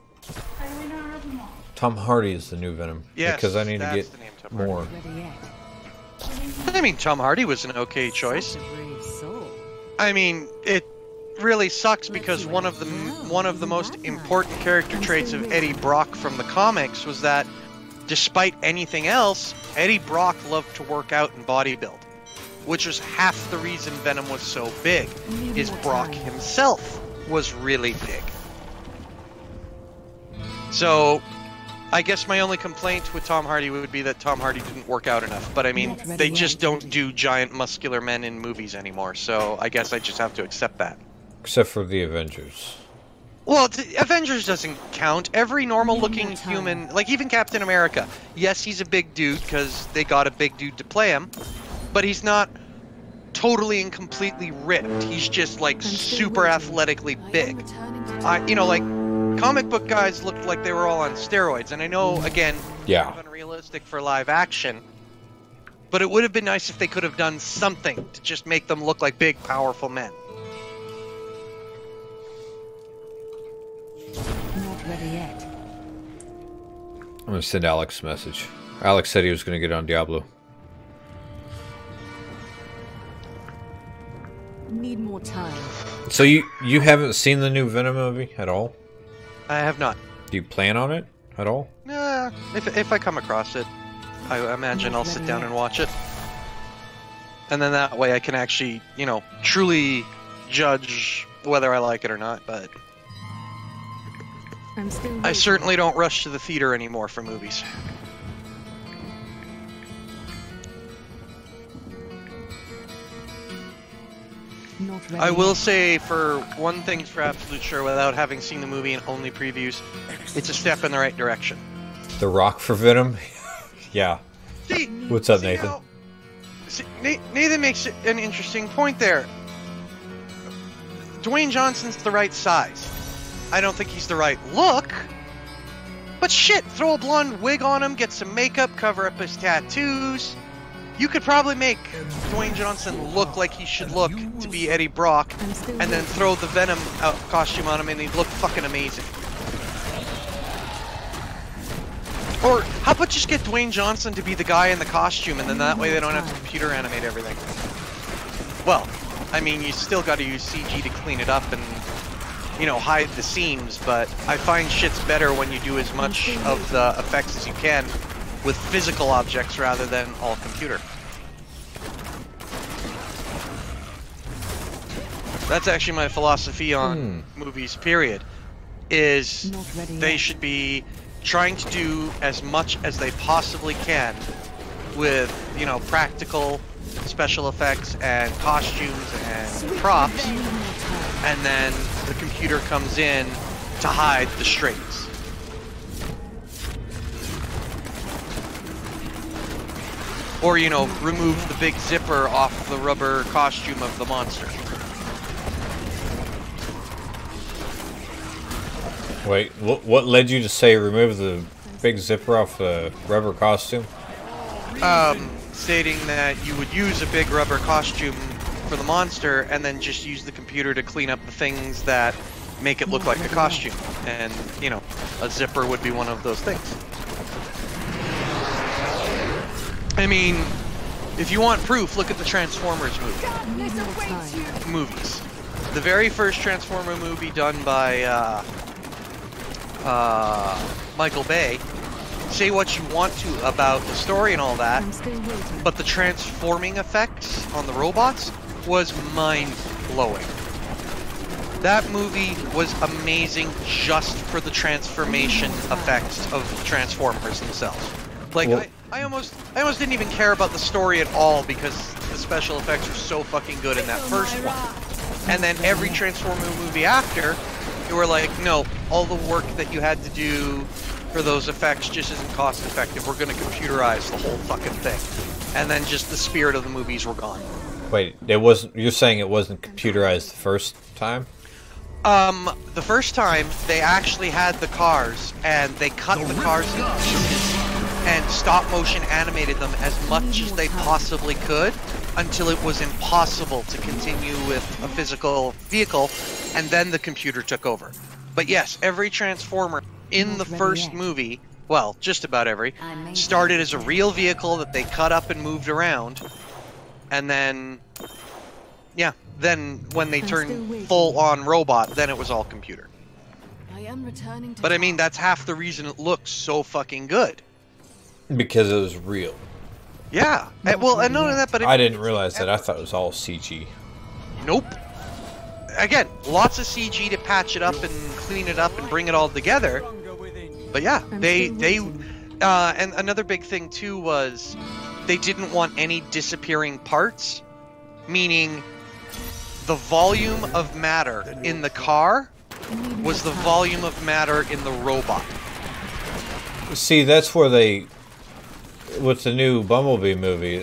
How do we not have them all? Tom Hardy is the new Venom. Yes, because I need to that's get the name, Tom Hardy. more. I mean, Tom Hardy was an okay choice. I mean, it really sucks because one of the most important character traits of Eddie Brock from the comics was that, despite anything else, Eddie Brock loved to work out and bodybuild, which was half the reason Venom was so big. Is Brock himself was really big. So, I guess my only complaint with Tom Hardy would be that Tom Hardy didn't work out enough. But I mean, they just don't do giant muscular men in movies anymore, so I guess I just have to accept that. Except for the Avengers. Well, Avengers doesn't count. Every normal-looking human, like even Captain America, yes, he's a big dude because they got a big dude to play him, but he's not totally and completely ripped. He's just like super athletically big. You know, like comic book guys looked like they were all on steroids, and I know, again, yeah, it's unrealistic for live action, but it would have been nice if they could have done something to just make them look like big, powerful men. Not ready yet. I'm going to send Alex a message. Alex said he was going to get on Diablo. Need more time. So you haven't seen the new Venom movie at all? I have not. Do you plan on it at all? Nah, if I come across it, I imagine I'll sit down and watch it. And then that way I can actually, you know, truly judge whether I like it or not, but I certainly don't rush to the theater anymore for movies. I will say, for one thing for absolute sure, without having seen the movie and only previews, it's a step in the right direction. The Rock for Venom? Yeah. See, what's up, Nathan? Nathan makes an interesting point there. Dwayne Johnson's the right size. I don't think he's the right look. But shit, throw a blonde wig on him, get some makeup, cover up his tattoos. You could probably make Dwayne Johnson look like he should look to be Eddie Brock, and then throw the Venom costume on him and he'd look fucking amazing. Or how about just get Dwayne Johnson to be the guy in the costume, and then that way they don't have to computer animate everything. Well, I mean, you still got to use CG to clean it up and, you know, hide the seams, but I find shit's better when you do as much of the effects as you can with physical objects rather than all computer. That's actually my philosophy on movies, period, is they should be trying to do as much as they possibly can with, you know, practical special effects and costumes and props, and then the computer comes in to hide the strings. Or, you know, remove the big zipper off the rubber costume of the monster. Wait, what led you to say remove the big zipper off the rubber costume? Stating that you would use a big rubber costume for the monster and then just use the computer to clean up the things that make it look like a costume. And, you know, a zipper would be one of those things. I mean, if you want proof, look at the Transformers movies. The very first Transformer movie done by Michael Bay. Say what you want to about the story and all that, but the transforming effects on the robots was mind-blowing. That movie was amazing just for the transformation effects of Transformers themselves. Like, well, I almost didn't even care about the story at all because the special effects were so fucking good in that first one. And then every Transformer movie after, you were like, no, all the work that you had to do for those effects just isn't cost effective. We're going to computerize the whole fucking thing. And then just the spirit of the movies were gone. Wait, it wasn't, you're saying it wasn't computerized the first time? The first time they actually had the cars and they cut the cars into pieces and stop motion animated them as much as they possibly could until it was impossible to continue with a physical vehicle, and then the computer took over. But yes, every Transformer in the first movie, well, just about every, started as a real vehicle that they cut up and moved around, and then, yeah, then when they turned full-on robot, then it was all computer. But I mean, that's half the reason it looks so fucking good. Because it was real. Yeah. Well, and not only that, but I didn't realize that. I thought it was all CG. Nope. Again, lots of CG to patch it up and clean it up and bring it all together. But yeah, and another big thing too was they didn't want any disappearing parts, meaning the volume of matter in the car was the volume of matter in the robot. See, that's where they, with the new Bumblebee movie,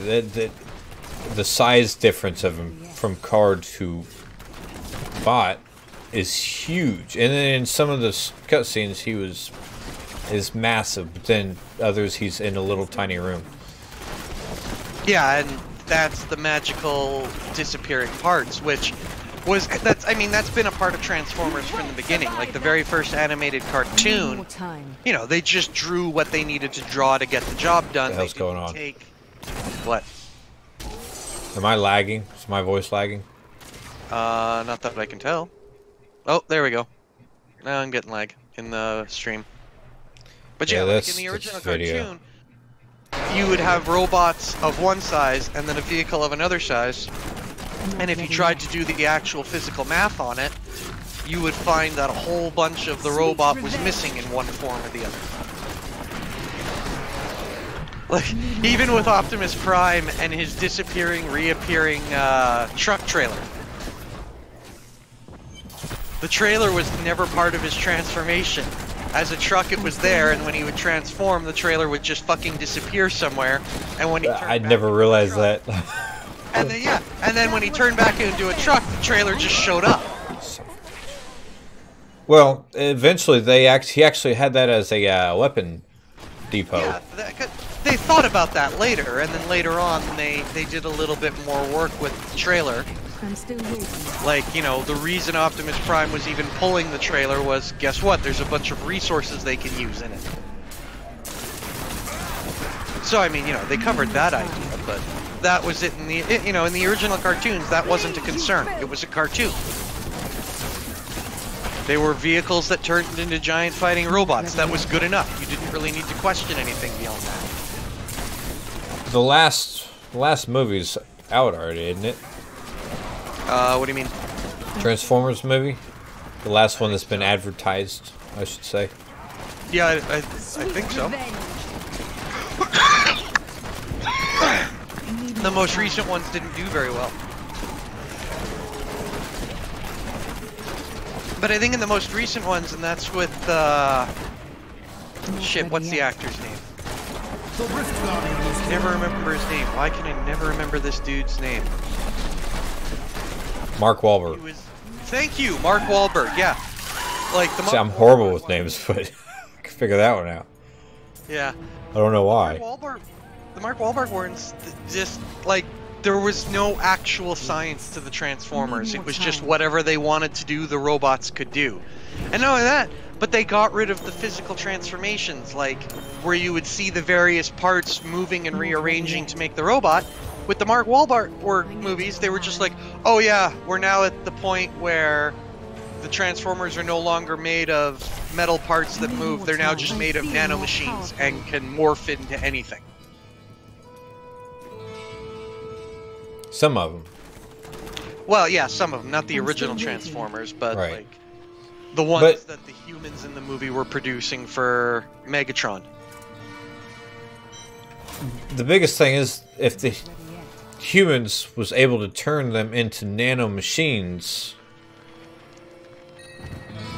the size difference of him from car to bot is huge. And then in some of the cutscenes, he is massive, but then others he's in a little tiny room. Yeah, and that's the magical disappearing parts, which was that's been a part of Transformers from the beginning. Like the very first animated cartoon, you know, they just drew what they needed to draw to get the job done. What the hell's going on? What? Am I lagging? Is my voice lagging? Not that I can tell. Oh, there we go. Now I'm getting lag in the stream. But yeah, like in the original cartoon, you would have robots of one size and then a vehicle of another size. And if you tried to do the actual physical math on it, you would find that a whole bunch of the robot was missing in one form or the other. Like, even with Optimus Prime and his disappearing, reappearing truck trailer. The trailer was never part of his transformation. As a truck, it was there, and when he would transform, the trailer would just fucking disappear somewhere. And when he I'd never realized that. And then, yeah, and then when he turned back into a truck, the trailer just showed up. Well, eventually he actually had that as a weapon depot. Yeah, they thought about that later, and then later on they did a little bit more work with the trailer. Like, you know, the reason Optimus Prime was even pulling the trailer was, guess what? There's a bunch of resources they can use in it. So, I mean, you know, they covered that idea, but that was it in the, you know, in the original cartoons, that wasn't a concern. It was a cartoon. They were vehicles that turned into giant fighting robots. That was good enough. You didn't really need to question anything beyond that. The last movie's out already, isn't it? What do you mean? Transformers movie? The last one that's been advertised, I should say. Yeah, I think so. The most recent ones didn't do very well. But I think in the most recent ones, and that's with, shit, what's the actor's name? I can never remember his name. Why can I never remember this dude's name? Mark Wahlberg. Thank you, Mark Wahlberg, yeah. Like the See, I'm horrible with names, but I can figure that one out. Yeah. I don't know why. The Mark Wahlberg ones, just, like, there was no actual science to the Transformers. It was just whatever they wanted to do, the robots could do. And not only that, but they got rid of the physical transformations, like where you would see the various parts moving and rearranging to make the robot. With the Mark Wahlberg movies, they were just like, oh yeah, we're now at the point where the Transformers are no longer made of metal parts that move. They're now just made of nanomachines and can morph into anything. Some of them. Well, yeah, some of them, not the original Transformers, but right. like the ones that the humans in the movie were producing for Megatron. The biggest thing is if the humans was able to turn them into nanomachines,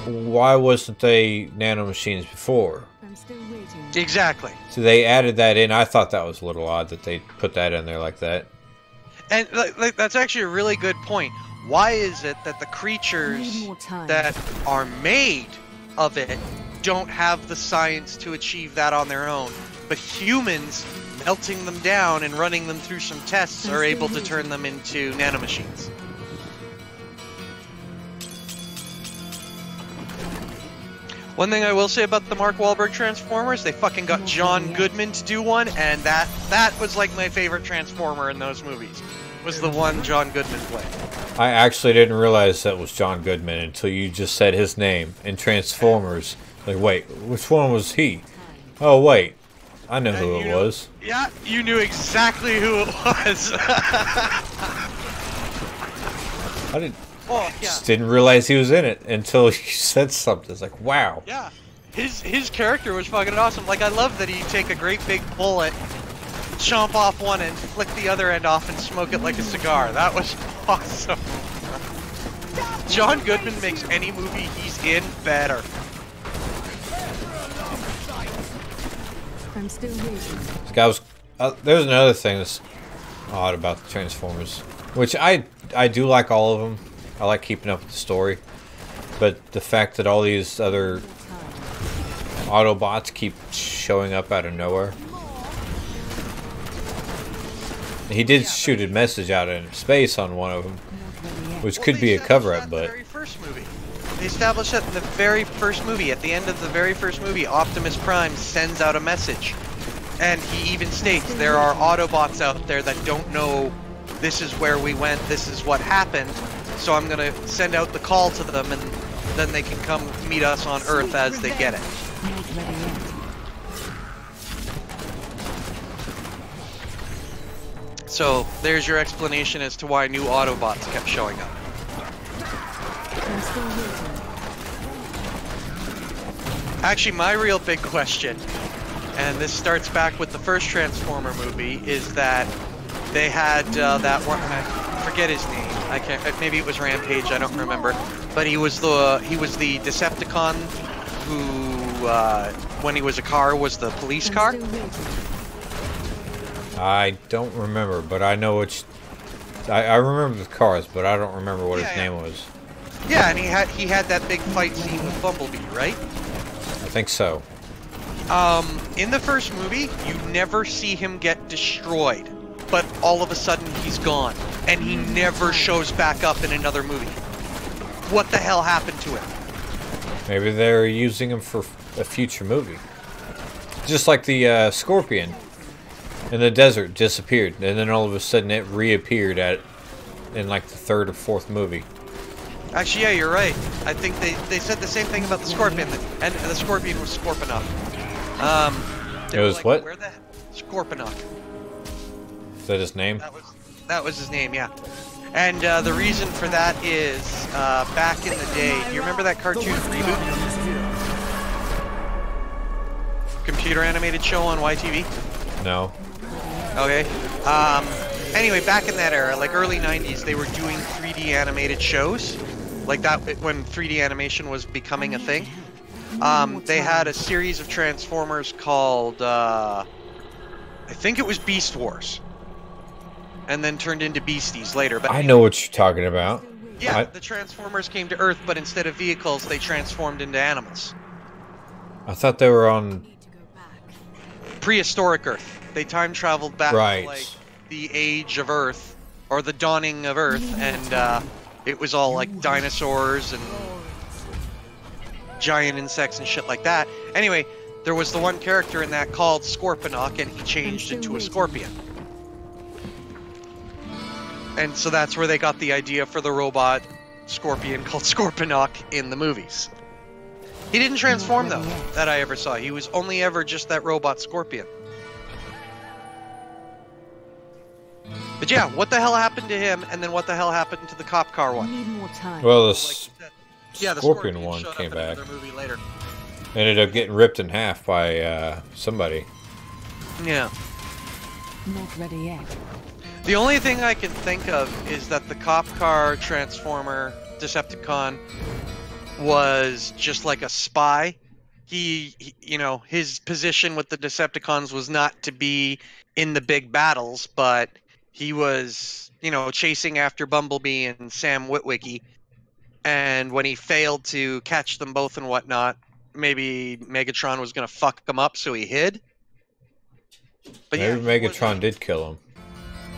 why wasn't they nanomachines before? Exactly. So they added that in. I thought that was a little odd that they put that in there like that. And like, that's actually a really good point. Why is it that the creatures that are made of it don't have the science to achieve that on their own, but humans melting them down and running them through some tests are able to turn them into nanomachines? One thing I will say about the Mark Wahlberg Transformers, they fucking got John Goodman to do one, and that was like my favorite Transformer in those movies. Was the one John Goodman played. I actually didn't realize that was John Goodman until you just said his name in Transformers. Like, wait, which one was he? Oh, wait. I know who it was. Yeah, you knew exactly who it was. I just didn't realize he was in it until you said something. It's like, wow. Yeah, his character was fucking awesome. Like, I love that he'd take a great big bullet, chomp off one end, flick the other end off, and smoke it like a cigar. That was awesome. John Goodman makes any movie he's in better. I'm still waiting. This guy was. There's another thing that's odd about the Transformers, which I do like all of them. I like keeping up with the story, but the fact that all these other Autobots keep showing up out of nowhere. He did shoot a message out in space on one of them, which could be a cover-up, but... Very first movie. They established that in the very first movie. At the end of the very first movie, Optimus Prime sends out a message. And he even states there are Autobots out there that don't know this is where we went, this is what happened, so I'm going to send out the call to them, and then they can come meet us on Earth as they get it. So, there's your explanation as to why new Autobots kept showing up. Actually, my real big question, and this starts back with the first Transformer movie, is that they had that one, I forget his name, I can't, maybe it was Rampage, I don't remember, but he was the Decepticon who, when he was a car, was the police car. I don't remember, but I know which. I remember the cars, but I don't remember what his name was. Yeah, and he had that big fight scene with Bumblebee, right? I think so. In the first movie, you never see him get destroyed, but all of a sudden he's gone, and he never shows back up in another movie. What the hell happened to him? Maybe they're using him for a future movie. Just like the Scorpion in the desert disappeared, and then all of a sudden it reappeared in like the third or fourth movie. Actually, yeah, you're right. I think they said the same thing about the Scorpion, and the Scorpion was Scorponok. It was like, what? Where the Scorponok? Is that his name? That was his name, yeah. And the reason for that is back in the day. Do you remember that cartoon Reboot? Computer animated show on YTV? No. Okay. Anyway, back in that era, like early 90s, they were doing 3D animated shows. Like that, when 3D animation was becoming a thing. They had a series of Transformers called, I think it was Beast Wars. And then turned into Beasties later. But I know what you're talking about. yeah, the Transformers came to Earth, but instead of vehicles, they transformed into animals. I thought they were on Prehistoric Earth. They time traveled back right. to like the age of Earth, or the dawning of Earth, and it was all like dinosaurs and giant insects and shit like that. Anyway, there was the one character in that called Scorponok, and he changed into a scorpion. And so that's where they got the idea for the robot scorpion called Scorponok in the movies. He didn't transform, though, that I ever saw. He was only ever just that robot scorpion. But yeah, what the hell happened to him, and then what the hell happened to the cop car one? Well, the Yeah, the Scorpion one showed came up in back. another movie later. Ended up getting ripped in half by somebody. Yeah. Not ready yet. The only thing I can think of is that the cop car Transformer Decepticon was just like a spy. He, you know, his position with the Decepticons was not to be in the big battles, but he was, you know, chasing after Bumblebee and Sam Witwicky. And when he failed to catch them both and whatnot, maybe Megatron was going to fuck him up, so he hid. But Maybe yeah, Megatron did kill him.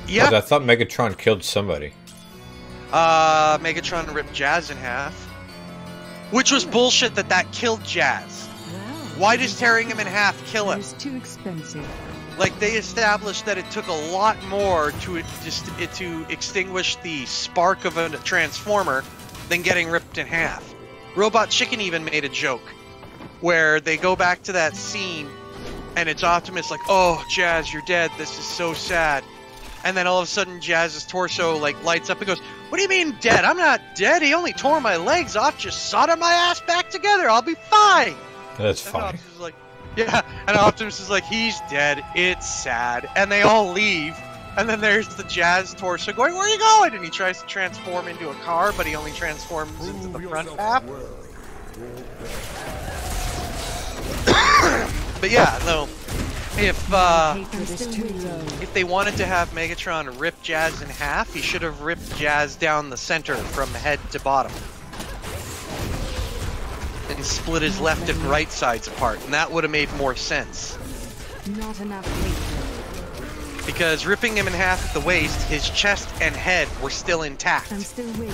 Yeah. 'Cause I thought Megatron killed somebody. Megatron ripped Jazz in half. Which was bullshit that killed Jazz. Why does tearing him in half kill him? It's too expensive. Like, they established that it took a lot more to extinguish the spark of a Transformer than getting ripped in half. Robot Chicken even made a joke where they go back to that scene and it's Optimus like, "Oh, Jazz, you're dead. This is so sad." And then all of a sudden Jazz's torso like lights up and goes, "What do you mean dead? I'm not dead. He only tore my legs off. Just solder my ass back together. I'll be fine." That's And funny. Optimus is like, yeah. And Optimus is like, "He's dead. It's sad." And they all leave. And then there's the Jazz torso going, "Where are you going?" And he tries to transform into a car, but he only transforms into the front half. But yeah, no. If they wanted to have Megatron rip Jazz in half, he should have ripped Jazz down the center from head to bottom. And split his left and right sides apart, and that would have made more sense. Not enough hatred. Because ripping him in half at the waist, his chest and head were still intact. I'm still waiting.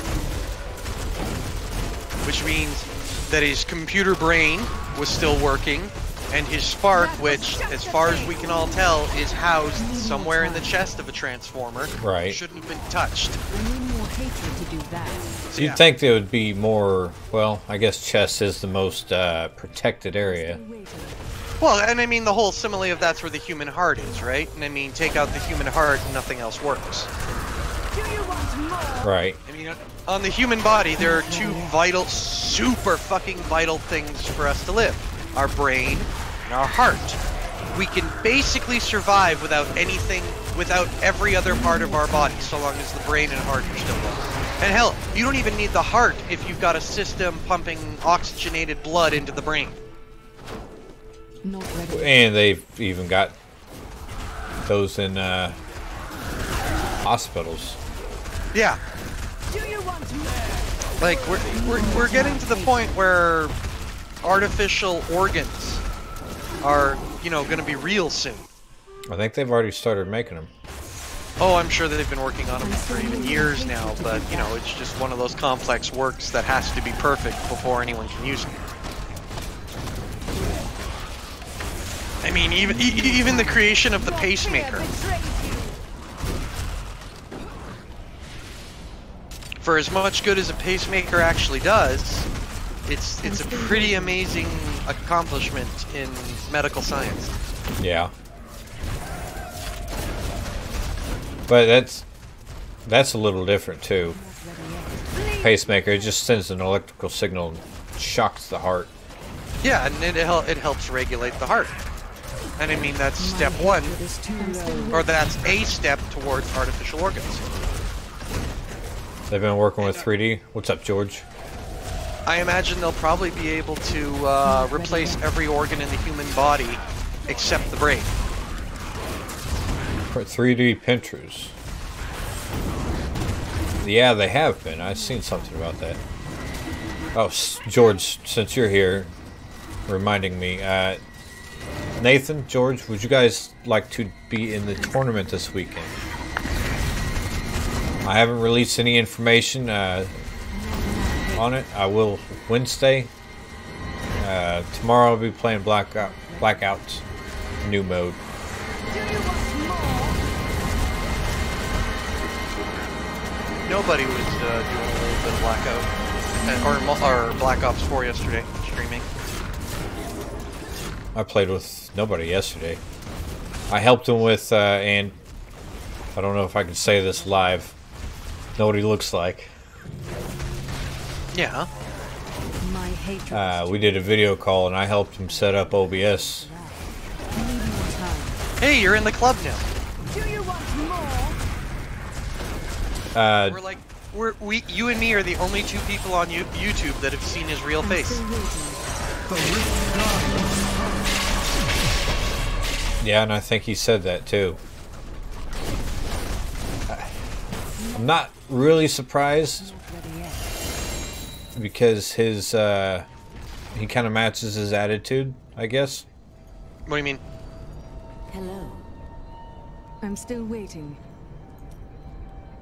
Which means that his computer brain was still working, and his spark, which, as far as we can all tell, is housed somewhere in the chest of a Transformer, Right. shouldn't have been touched. I need more hatred to do that. So you'd think there would be more, well, I guess chest is the most protected area. Still waiting. Well, and I mean, the whole simile of that's where the human heart is, right? And I mean, take out the human heart and nothing else works. Do you want more? Right. I mean, on the human body, there are two vital, super fucking vital things for us to live. Our brain and our heart. We can basically survive without anything, without every other part of our body, so long as the brain and heart are still going. And hell, you don't even need the heart if you've got a system pumping oxygenated blood into the brain. Not ready. And they've even got those in hospitals. Yeah. Do you want more? Like, we're getting to the point where artificial organs are, you know, going to be real soon. I think they've already started making them. Oh, I'm sure that they've been working on them for even years now, but, you know, it's just one of those complex works that has to be perfect before anyone can use it. I mean, even the creation of the pacemaker. For as much good as a pacemaker actually does, it's a pretty amazing accomplishment in medical science. Yeah. But that's a little different too. Pacemaker, it just sends an electrical signal and shocks the heart. Yeah, and it helps regulate the heart. And I mean, that's step one, or that's a step towards artificial organs. They've been working with 3D. What's up, George? I imagine they'll probably be able to replace every organ in the human body except the brain. For 3D printers. Yeah, they have been. I've seen something about that. Oh, George, since you're here, reminding me, Nathan, George, would you guys like to be in the tournament this weekend? I haven't released any information on it. I will Wednesday. Tomorrow I'll be playing Blackout new mode. Do you want more? Nobody was doing a little bit of Blackout, or Black Ops 4 yesterday, streaming. I played with nobody yesterday. I helped him with, and I don't know if I can say this live. Know what he looks like. Yeah. My hatred. We did a video call and I helped him set up OBS. Hey, you're in the club now. Do you want more? We're like, you and me are the only two people on YouTube that have seen his real face. Yeah, and I think he said that too. I'm not really surprised because his he kind of matches his attitude, I guess. What do you mean? Hello. I'm still waiting.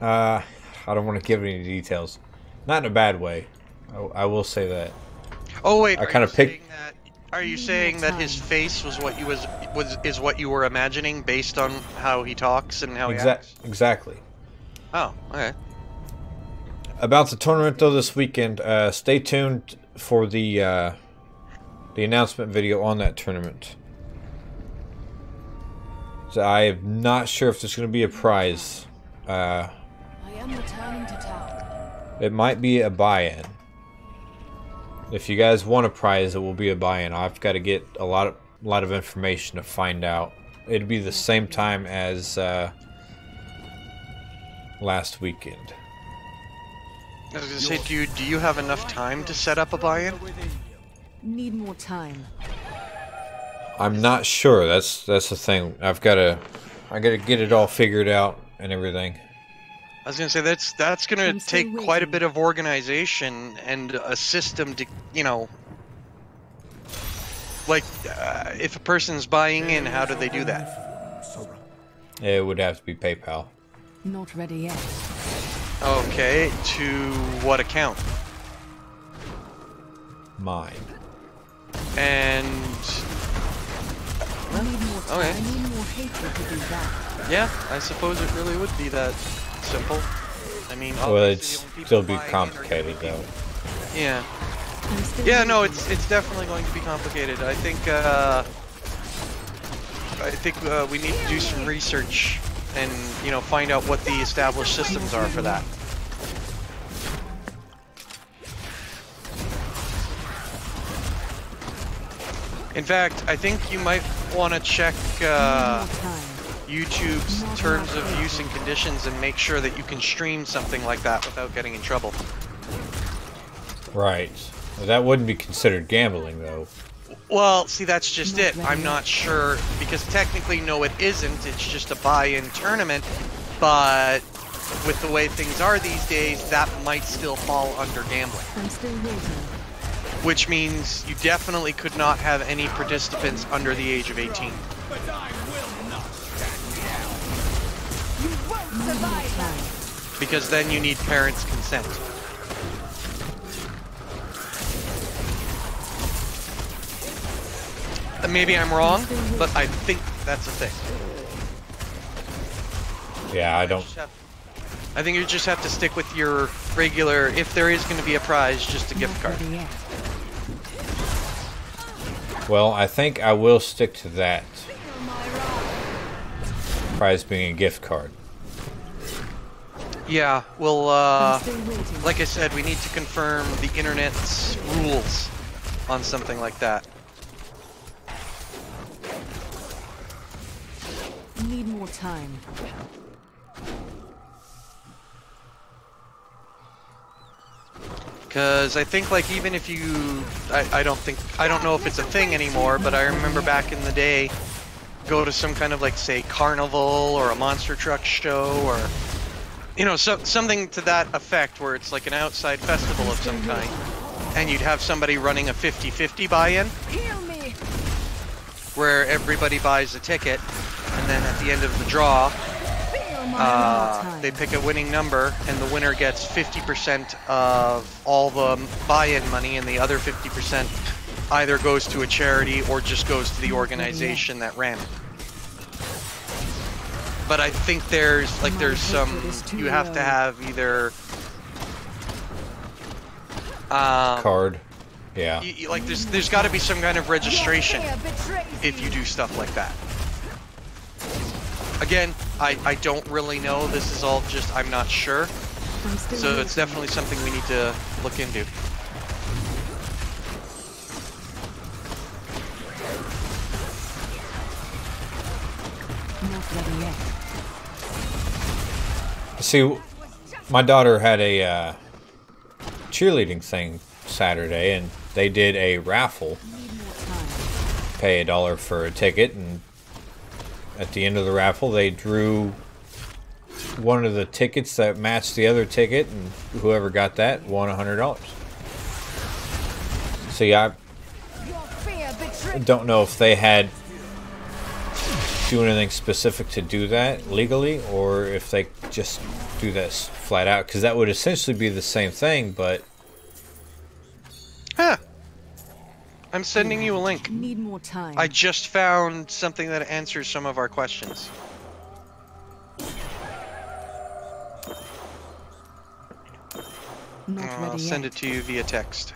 I don't want to give any details. Not in a bad way. I will say that. Oh wait, I kind of picked. Are you saying that his face was what you is what you were imagining based on how he talks and how he acts? Exactly. Oh, okay. About the tournament though this weekend, stay tuned for the announcement video on that tournament. So I am not sure if there's going to be a prize. I am returning to town. It might be a buy-in. If you guys want a prize, it will be a buy-in. I've got to get a lot of information to find out. It'd be the same time as last weekend. I was gonna say, do you have enough time to set up a buy-in? Need more time. I'm not sure. That's the thing. I gotta get it all figured out and everything. I was gonna say that's gonna take quite a bit of organization and a system to, you know, like if a person's buying in, how do they do that? It would have to be PayPal. Not ready yet. Okay, to what account? Mine. And I need more time. okay. I need more hatred to do that. Yeah, I suppose it really would be that simple. I mean, Well, it'd obviously the only still people be buying in are complicated gonna though. be- Yeah. I'm still Yeah, no, waiting. it's definitely going to be complicated. I think we need to do some research and, you know, find out what the established systems are for that. In fact, I think you might want to check Need more time. YouTube's terms of use and conditions and make sure that you can stream something like that without getting in trouble. Right. Well, that wouldn't be considered gambling though. Well, see, that's just it. I'm not sure, because technically, no, it isn't. It's just a buy-in tournament, but with the way things are these days, that might still fall under gambling. I'm still waiting. Which means you definitely could not have any participants under the age of 18. But I will not stand down. You won't survive that. Because then you need parents' consent. Maybe I'm wrong, but I think that's a thing. Yeah, I don't. I think you just have to stick with your regular, if there is going to be a prize, just a gift Not card. ready yet. Well, I think I will stick to that. Prize being a gift card. Yeah, well, I'm still waiting. like I said, we need to confirm the internet's rules on something like that. more time. Because I think, like, even if you, I don't know if it's a thing anymore, but I remember back in the day, go to some kind of, like, say, carnival or a monster truck show, or, you know, something to that effect, where it's like an outside festival of some kind, and you'd have somebody running a 50-50 buy-in, Heal me. where everybody buys a ticket, and then at the end of the draw, Feel my they pick a winning number, and the winner gets 50% of all the buy-in money, and the other 50% either goes to a charity or just goes to the organization that ran it. But I think there's some, you have to have either Card. Yeah. like there's got to be some kind of registration if you do stuff like that. Again, I don't really know. This is all just, I'm not sure. So it's definitely something we need to look into. Not ready yet. See, my daughter had a cheerleading thing Saturday, and they did a raffle. Pay $1 for a ticket, and at the end of the raffle, they drew one of the tickets that matched the other ticket, and whoever got that won $100. See, I don't know if they had do anything specific to do that legally, or if they just do this flat out, because that would essentially be the same thing, but Huh. I'm sending you a link. Need more time. I just found something that answers some of our questions. Not I'll ready send yet. it to you via text.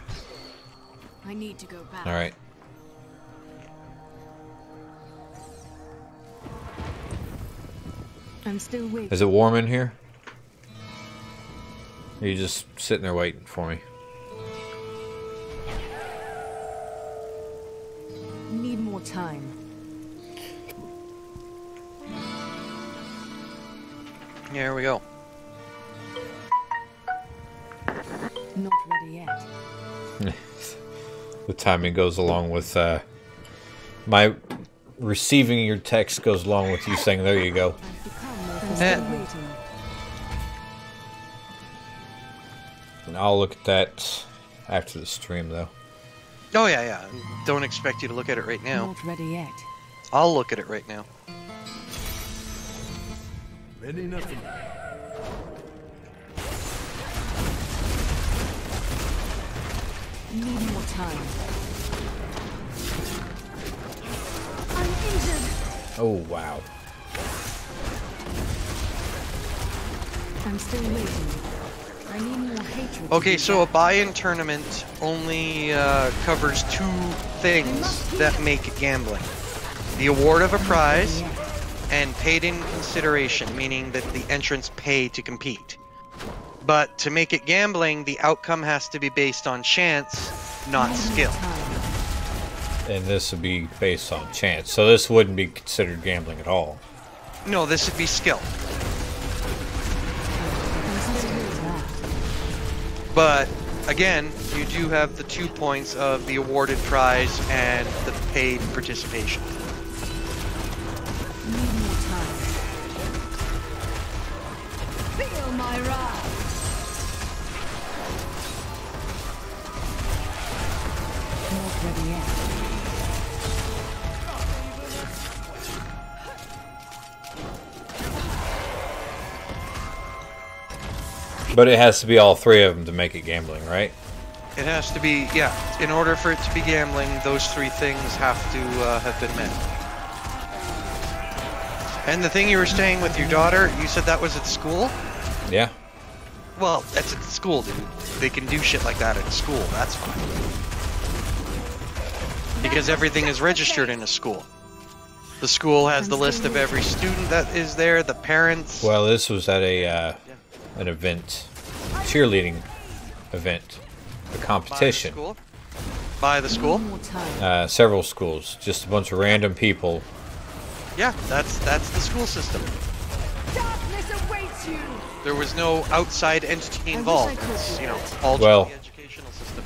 I need to go back. all right. I'm still waiting. Is it warm in here? Or are you just sitting there waiting for me? Need more time. Here we go. Not ready yet. The timing goes along with my receiving your text goes along with you saying, "There you go." I've become more Eh. still waiting. And I'll look at that after the stream, though. Oh yeah, yeah. Don't expect you to look at it right now. Not ready yet. I'll look at it right now. Ready nothing. Need more time. I'm injured. Oh, wow. I'm still waiting. I need more hatred. to Okay, be so a back. buy-in tournament only covers two things that make it gambling. The award of a prize and paid-in consideration, meaning that the entrants pay to compete. But to make it gambling, the outcome has to be based on chance, not skill. And this would be based on chance. So this wouldn't be considered gambling at all. No, this would be skill. But again, you do have the 2 points of the awarded prize and the paid participation. Need more time. Feel my wrath. Not ready yet. But it has to be all three of them to make it gambling, right? It has to be, yeah, in order for it to be gambling, those three things have to have been met. And the thing you were staying with your daughter, you said that was at school? Yeah. Well, that's at school, dude. They can do shit like that at school, that's fine. Because everything is registered in a school. The school has the list of every student that is there, the parents. Well, this was at a an event, cheerleading event, a competition. By the school? Need more time. Several schools, just a bunch of random people Yeah, that's the school system. Darkness awaits you. There was no outside entity I involved. wish I could It's, do you know, that. all Well- just the educational system.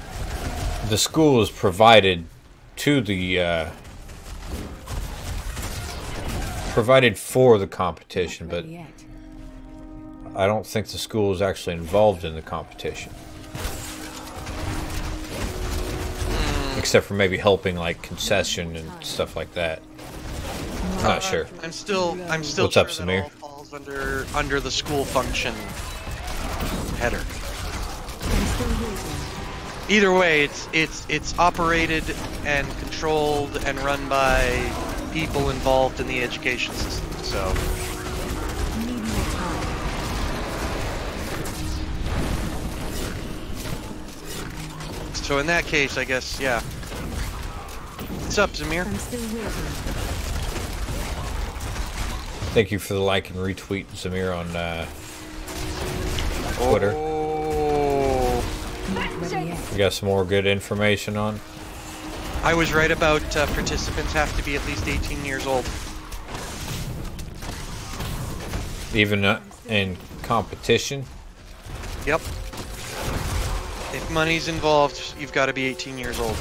The school is provided to the provided for the competition, but Ready yet. I don't think the school is actually involved in the competition. Except for maybe helping like concession and stuff like that. I'm not sure. I'm still What's sure up, that Samir? all falls under the school function header. I'm still waiting. Either way, it's operated and controlled and run by people involved in the education system. So Need more time. so in that case, I guess, yeah. What's up, Zamir? I'm still waiting. Thank you for the like and retweet, Zamir, on Twitter. Oh, Not ready yet. You got some more good information on? I was right about participants have to be at least 18 years old. Even in competition? Yep. If money's involved, you've got to be 18 years old.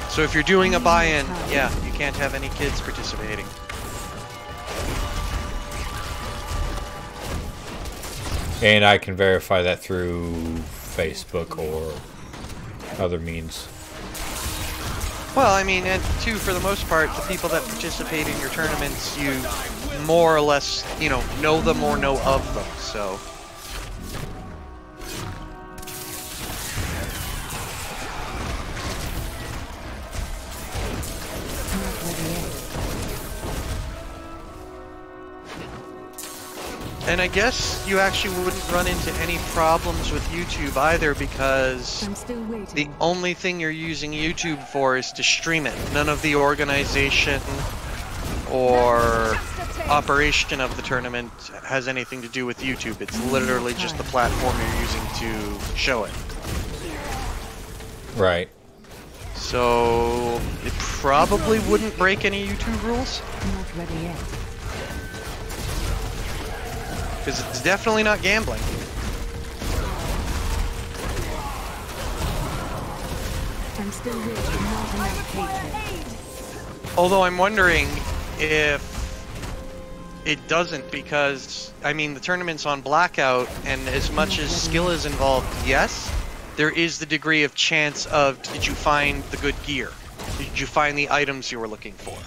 So if you're doing a buy-in, yeah, you can't have any kids participating. And I can verify that through Facebook or other means. Well, I mean, and too, for the most part, the people that participate in your tournaments, you more or less, you know them or know of them, so... Not ready yet. And I guess you actually wouldn't run into any problems with YouTube either, because I'm still waiting. the only thing you're using YouTube for is to stream it. None of the organization or operation of the tournament has anything to do with YouTube. It's literally just the platform you're using to show it. Right. So it probably wouldn't break any YouTube rules, Not ready yet. because it's definitely not gambling. I'm still waiting. Not enough hatred. Although I'm wondering if it doesn't, because, I mean, the tournament's on blackout, and as much as skill is involved, yes, there is the degree of chance of, did you find the good gear? Did you find the items you were looking for?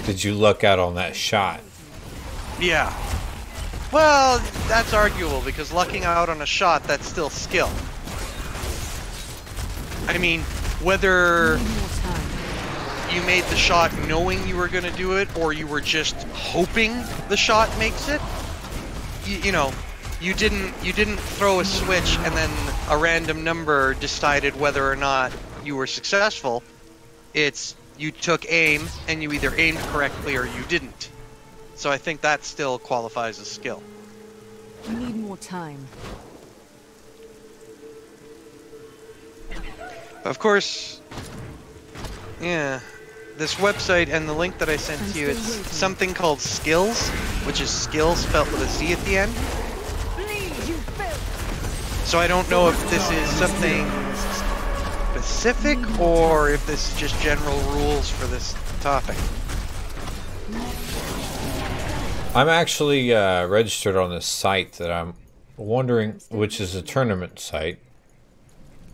Did you luck out on that shot? Yeah. Well, that's arguable, because lucking out on a shot, that's still skill. I mean, whether Need more time. you made the shot knowing you were going to do it, or you were just hoping the shot makes it, you know, you didn't throw a switch and then a random number decided whether or not you were successful. It's you took aim and you either aimed correctly or you didn't. So I think that still qualifies as skill. Need more time. Of course, yeah, this website and the link that I sent to you, it's something called Skills, which is skills spelled with a Z at the end. Bleed, you filth. So I don't know if this is something specific or if this is just general rules for this topic. I'm actually registered on this site that I'm wondering, which is a tournament site.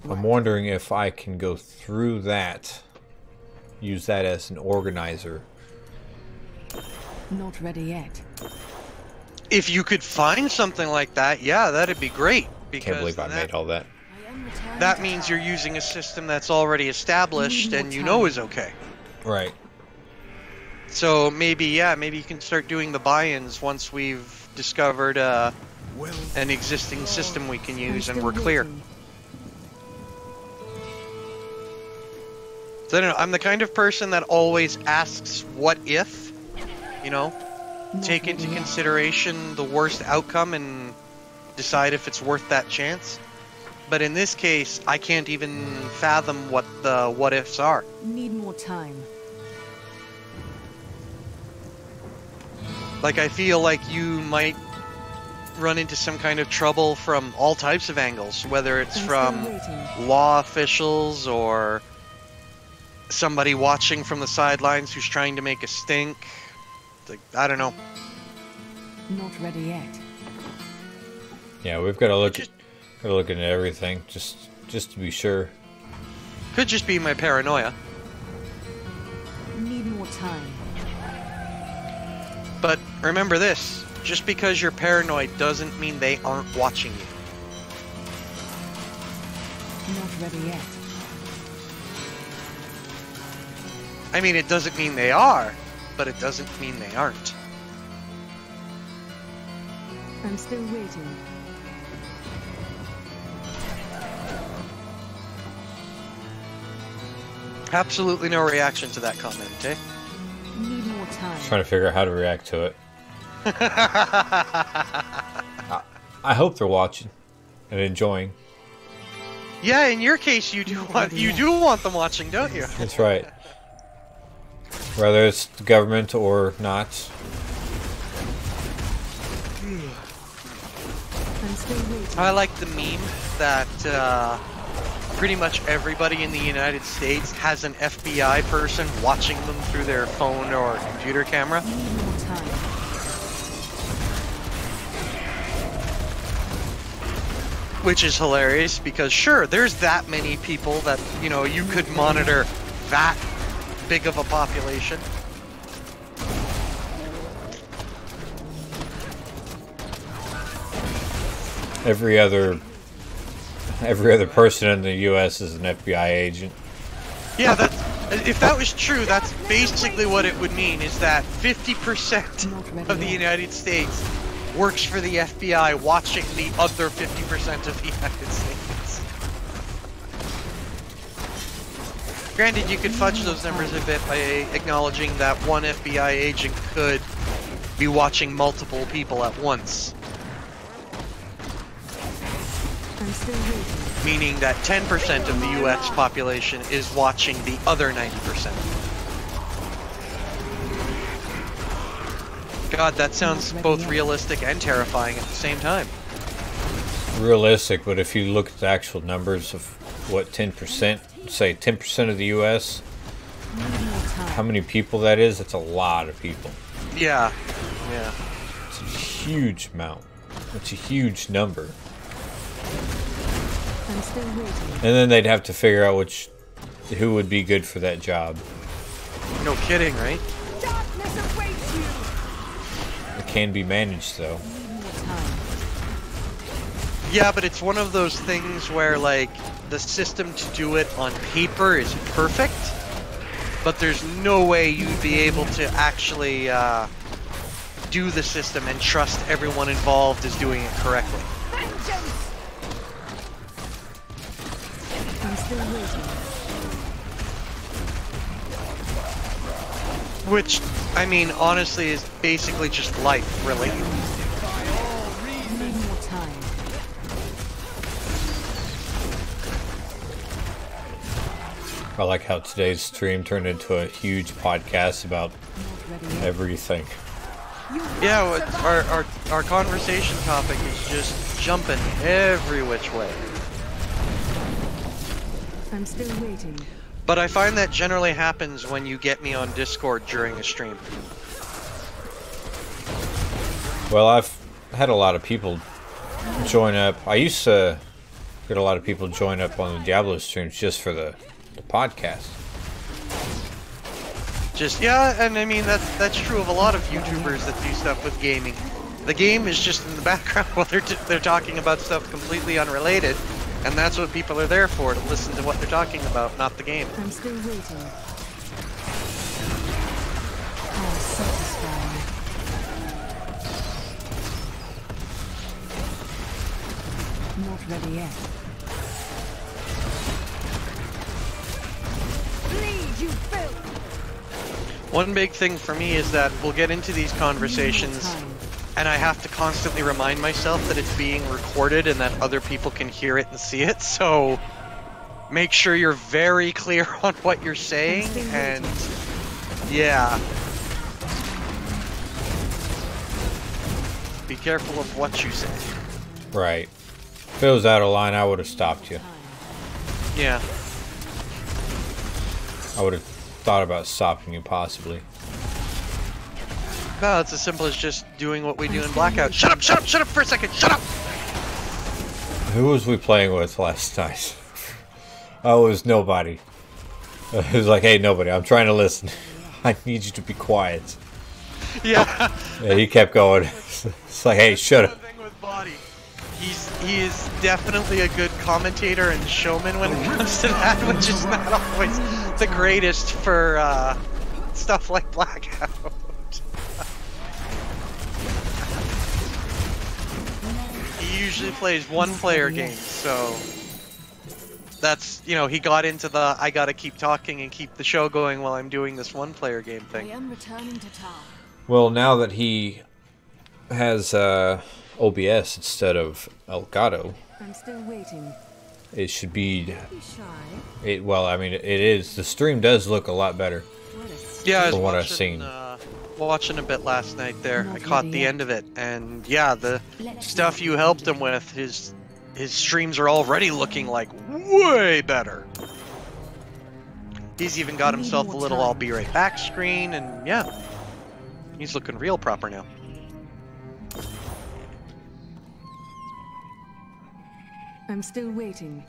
I'm wondering if I can go through that, use that as an organizer. Not ready yet. If you could find something like that, yeah, that'd be great. Because Can't believe I made all that. I am returning. that means you're using a system that's already established and you know is okay. Right. So maybe, yeah, maybe you can start doing the buy-ins once we've discovered an existing system we can I'm use and still we're clear. waiting. So I don't know, I'm the kind of person that always asks what if, you know, Not take into ready yet. consideration the worst outcome and decide if it's worth that chance. But in this case, I can't even fathom what the what ifs are. Need more time. Like, I feel like you might run into some kind of trouble from all types of angles, whether it's I'm from still waiting. law officials or somebody watching from the sidelines who's trying to make a stink. Like, I don't know. Not ready yet. Yeah, we've got to look into everything just to be sure. Could just be my paranoia. Need more time. But remember this, just because you're paranoid doesn't mean they aren't watching you. Not ready yet. I mean, it doesn't mean they are, but it doesn't mean they aren't. I'm still waiting. Absolutely no reaction to that comment, eh? Need more time. Trying to figure out how to react to it. I hope they're watching and enjoying. Yeah, in your case, you do want them watching, don't you? That's right. Whether it's the government or not. I'm still waiting. I like the meme that pretty much everybody in the United States has an FBI person watching them through their phone or computer camera. Need more time. Which is hilarious because sure, there's that many people that, you know, you could monitor that big of a population. Every other person in the U.S. is an FBI agent. Yeah, if that was true, that's basically what it would mean, is that 50% of the United States works for the FBI watching the other 50% of the United States. Granted, you could fudge those numbers a bit by acknowledging that one FBI agent could be watching multiple people at once. I'm still waiting. Meaning that 10% of the US population is watching the other 90%. God, that sounds both realistic and terrifying at the same time. Realistic, but if you look at the actual numbers of what 10%, say 10% of the U.S., how many people that is, it's a lot of people. Yeah, yeah. It's a huge amount. It's a huge number. I'm still waiting. And then they'd have to figure out who would be good for that job. No kidding, right? Darkness awaits you! It can be managed, though. Need more time. Yeah, but it's one of those things where, like, the system to do it on paper is perfect, but there's no way you'd be able to actually do the system and trust everyone involved is doing it correctly. Vengeance! I'm still waiting. Which, I mean, honestly is basically just life, really. Need more time. I like how today's stream turned into a huge podcast about Not ready yet. everything. Yeah, our conversation topic is just jumping every which way. I'm still waiting. But I find that generally happens when you get me on Discord during a stream. Well, I've had a lot of people join up. I used to get a lot of people join up on the Diablo streams just for the podcast. Just, yeah, and I mean, that's true of a lot of YouTubers that do stuff with gaming. The game is just in the background while they're talking about stuff completely unrelated, and that's what people are there for, to listen to what they're talking about, not the game. I'm still waiting. How satisfying. Not ready yet. Bleed, you filth! One big thing for me is that we'll get into these conversations, and I have to constantly remind myself that it's being recorded and that other people can hear it and see it, so make sure you're very clear on what you're saying, and yeah. be careful of what you say. Right. If it was out of line, I would have stopped you. Yeah. I would have thought about stopping you, possibly. No, it's as simple as just doing what we do in Blackout. Shut up, shut up, shut up for a second, shut up! Who was we playing with last night? Oh, it was nobody. It was like, hey, nobody, I'm trying to listen. I need you to be quiet. Yeah. Yeah, he kept going. It's like, hey, shut up. The thing with Body, he is definitely a good commentator and showman when it comes to that, which is not always the greatest for stuff like Blackout. He usually plays one-player games, so that's, you know, he got into the I gotta keep talking and keep the show going while I'm doing this one-player game thing. I am returning to town. Well, now that he has OBS instead of Elgato, I'm still waiting. it should be. Be shy. Well, I mean, it is. The stream does look a lot better. What a Yeah, I was From what I've watching, seen. Watching a bit last night there. Not I caught ready the yet. end of it, and yeah, the stuff you helped him with, his streams are already looking like way better. He's even got I need himself a more little time. "I'll be right back" screen, and yeah, he's looking real proper now. I'm still waiting.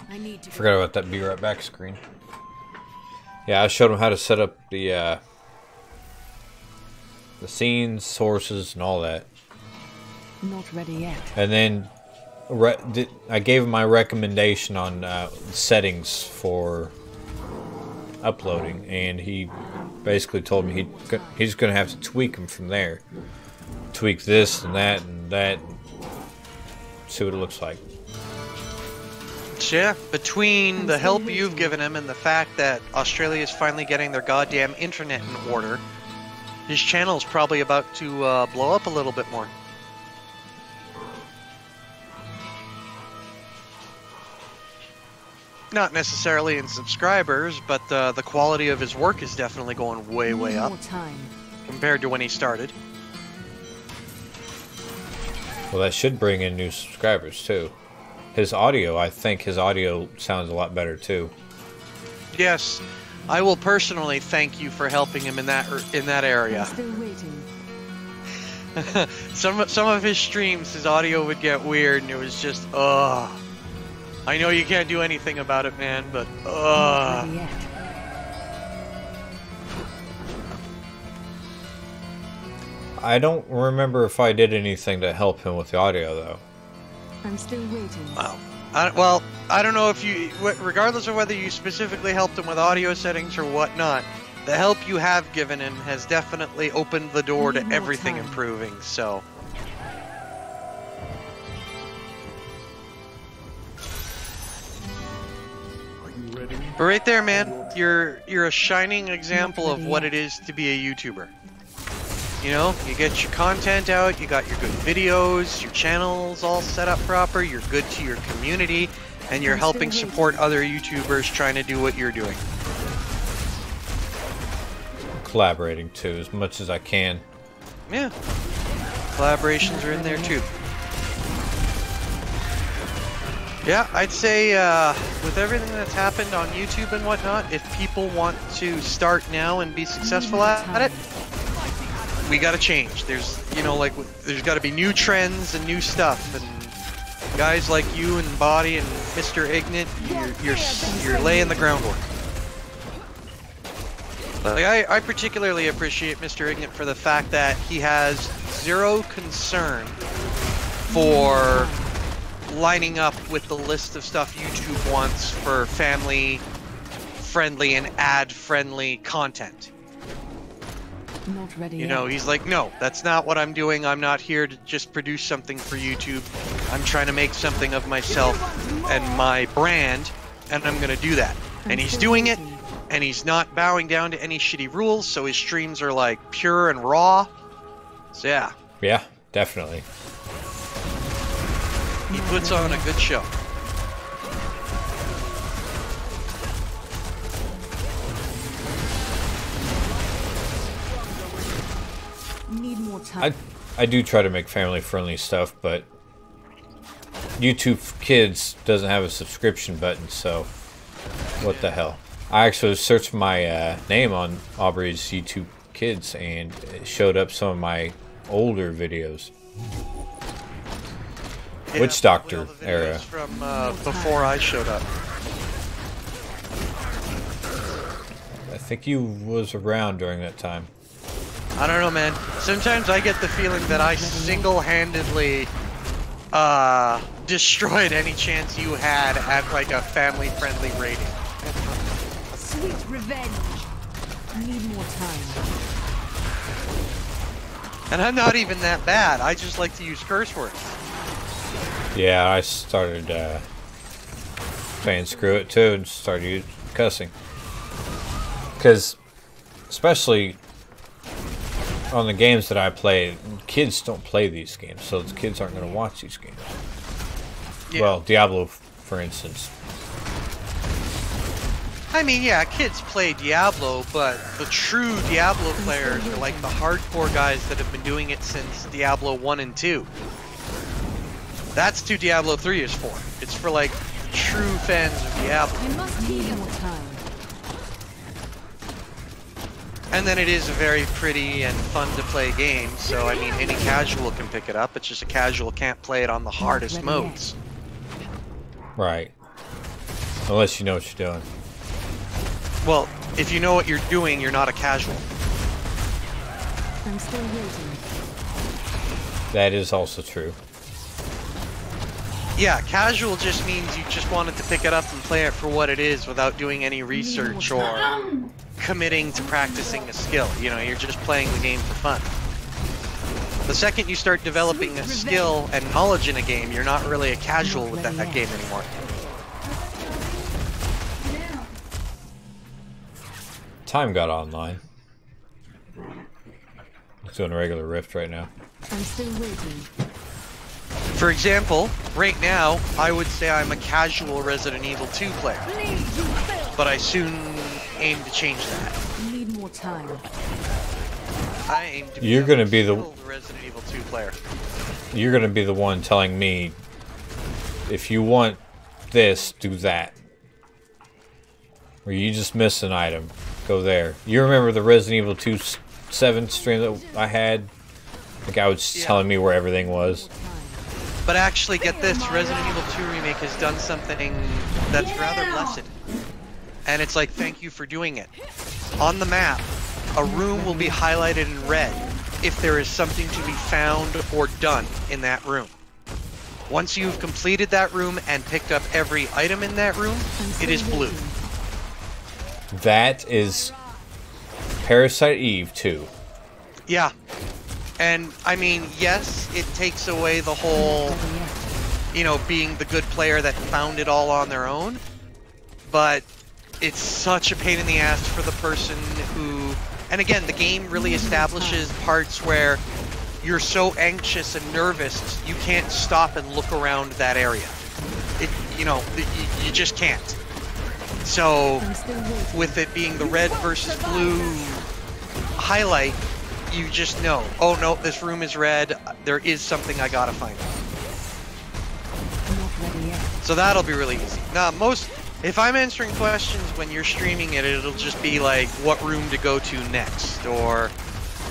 I need to. Forgot about that be right back screen. Yeah, I showed him how to set up the scenes, sources, and all that. Not ready yet. And then I gave him my recommendation on settings for uploading, and he basically told me he's going to have to tweak them from there. Tweak this and that and that, and see what it looks like. So yeah, between the help you've given him and the fact that Australia is finally getting their goddamn internet in order, his channel's probably about to blow up a little bit more. Not necessarily in subscribers, but the quality of his work is definitely going way, way up More time. compared to when he started. Well, that should bring in new subscribers too. His audio, I think his audio sounds a lot better too. Yes, I will personally thank you for helping him in that area. I'm still waiting. Some of his streams, his audio would get weird, and it was just, ugh. I know you can't do anything about it, man, but Not ugh. ready yet. I don't remember if I did anything to help him with the audio though. I'm still waiting. Wow. Well, I don't know if you, regardless of whether you specifically helped him with audio settings or whatnot, the help you have given him has definitely opened the door to Need more everything time. improving. So, but right there, man, you're a shining example of what it is to be a YouTuber. You know, you get your content out, you got your good videos, your channel's all set up proper, you're good to your community, and you're helping support other YouTubers trying to do what you're doing. Collaborating too, as much as I can. Yeah. Collaborations are in there too. Yeah, I'd say with everything that's happened on YouTube and whatnot, if people want to start now and be successful at it, we gotta change. There's, you know, like, there's gotta be new trends and new stuff, and guys like you and Body and Mr. Ignat, you're laying the groundwork. Like, I particularly appreciate Mr. Ignat for the fact that he has zero concern for lining up with the list of stuff YouTube wants for family-friendly and ad-friendly content. Not ready You yet. know, he's like, no, that's not what I'm doing. I'm not here to just produce something for YouTube. I'm trying to make something of myself and my brand, and I'm gonna do that. And he's doing it, and he's not bowing down to any shitty rules, so his streams are like pure and raw. So yeah, Yeah, definitely. he puts on a good show. Need more time. I I do try to make family-friendly stuff, but YouTube Kids doesn't have a subscription button, so what the hell. I actually searched my name on Aubrey's YouTube Kids, and it showed up some of my older videos. Yeah, Witch Doctor all the videos era. from before I showed up. I think you was around during that time. I don't know, man. Sometimes I get the feeling that I single-handedly destroyed any chance you had at like a family-friendly rating. Sweet revenge. Need more time. And I'm not even that bad. I just like to use curse words. Yeah, I started saying screw it too and started cussing. Because, especially on the games that I play, kids don't play these games, so the kids aren't going to watch these games. Yeah. Well, Diablo, for instance. I mean, yeah, kids play Diablo, but the true Diablo players are like the hardcore guys that have been doing it since Diablo 1 and 2. That's who Diablo 3 is for. It's for like true fans of Diablo. I must need more time. And then it is a very pretty and fun to play game, so I mean any casual can pick it up. It's just a casual can't play it on the hardest modes. Right. Unless you know what you're doing. Well, if you know what you're doing, you're not a casual. I'm still waiting. That is also true. Yeah, casual just means you just wanted to pick it up and play it for what it is without doing any research or committing to practicing a skill. You know, you're just playing the game for fun. The second you start developing a skill and knowledge in a game, you're not really a casual with that game anymore. Time got online. He's doing a regular Rift right now. I'm still waiting. For example, right now, I would say I'm a casual Resident Evil 2 player. But I soon aim to change that. Need more time. I aim to be You're gonna be the Resident Evil 2 player. You're gonna be the one telling me if you want this, do that. Or you just miss an item, go there. You remember the Resident Evil 2 7 stream that I had? Like I was telling me where everything was. But actually, get this, Resident Evil 2 Remake has done something that's rather blessed. And it's like, thank you for doing it. On the map, a room will be highlighted in red if there is something to be found or done in that room. Once you've completed that room and picked up every item in that room, it is blue. That is Parasite Eve 2. Yeah. And, I mean, yes, it takes away the whole, you know, being the good player that found it all on their own. But it's such a pain in the ass for the person who... And again, the game really establishes parts where you're so anxious and nervous, you can't stop and look around that area. You know, you just can't. So, with it being the red versus blue highlight, you just know, oh no, this room is red, there is something I gotta find. So that'll be really easy. Now, if I'm answering questions when you're streaming it, it'll just be like, what room to go to next, or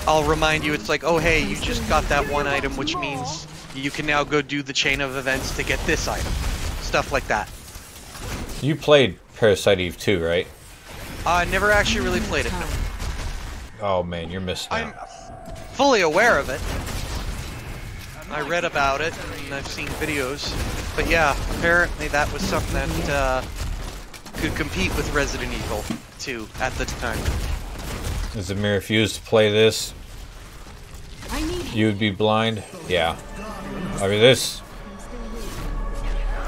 I'll remind you, it's like, oh hey, you just got that one item, which means you can now go do the chain of events to get this item. Stuff like that. You played Parasite Eve 2, right? I never actually really played it, no. Oh man, you're missing out. I'm fully aware of it. I read about it, and I've seen videos. But yeah, apparently that was something that could compete with Resident Evil 2 at the time. Zamir, if you was to play this, you would be blind? Yeah. I mean, this...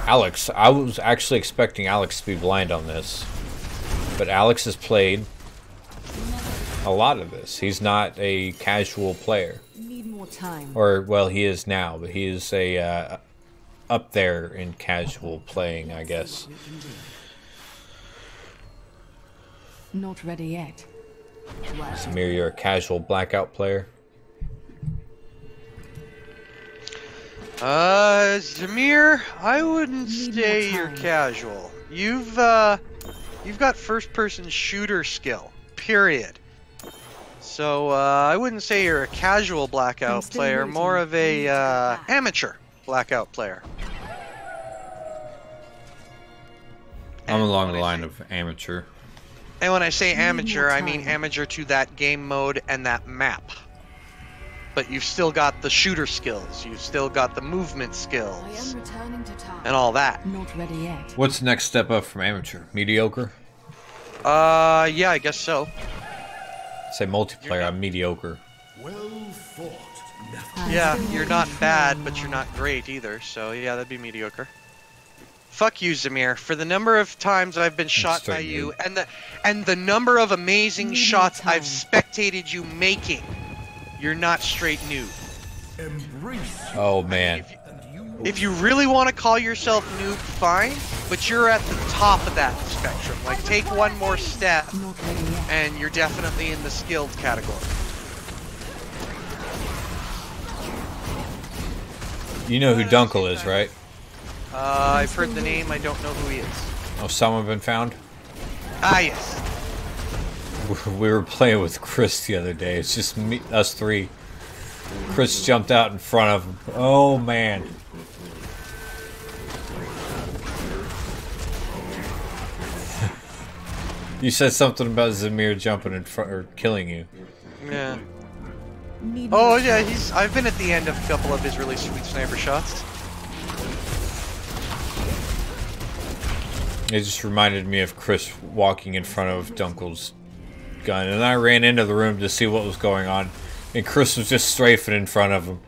Alex, I was actually expecting Alex to be blind on this. But Alex has played a lot of this. He's not a casual player. Need more time. Or, well, he is now, but he is a up there in casual playing, I guess. Not ready yet. Samir, you're a casual blackout player. Zamir, I wouldn't Need say more you're time. casual. You've got first-person shooter skill. Period. So I wouldn't say you're a casual I'm blackout still player, waiting. more of I need a to go back. amateur blackout player. I'm along the when I line say- of amateur. And when I say Need more amateur, I mean time. amateur to that game mode and that map. But you've still got the shooter skills, you've still got the movement I skills, am returning to town. and all that. Not ready yet. What's the next step up from amateur? Mediocre? Yeah, I guess so. Say multiplayer, I'm mediocre. Well fought, Natalya. I'm Yeah, still you're waiting not for bad, you but you're now. not great either, so yeah, that'd be mediocre. Fuck you, Zamir, for the number of times I've been shot by straight you, and the number of amazing Need shots more I've time. spectated you making. You're not straight noob. Embrace Oh man. If you really want to call yourself noob, fine, but you're at the top of that spectrum. Like, take one more step, Not ready yet. and you're definitely in the skilled category. You know who Dunkel is, right? I've heard the name, I don't know who he is. Oh, someone been found? Ah, yes. We were playing with Chris the other day. It's just me, us three. Chris jumped out in front of him. Oh man. You said something about Zamir jumping in front or killing you. Yeah. Need Oh more yeah, time. I've been at the end of a couple of his really sweet sniper shots. It just reminded me of Chris walking in front of Dunkel's gun, and I ran into the room to see what was going on, and Chris was just strafing in front of him.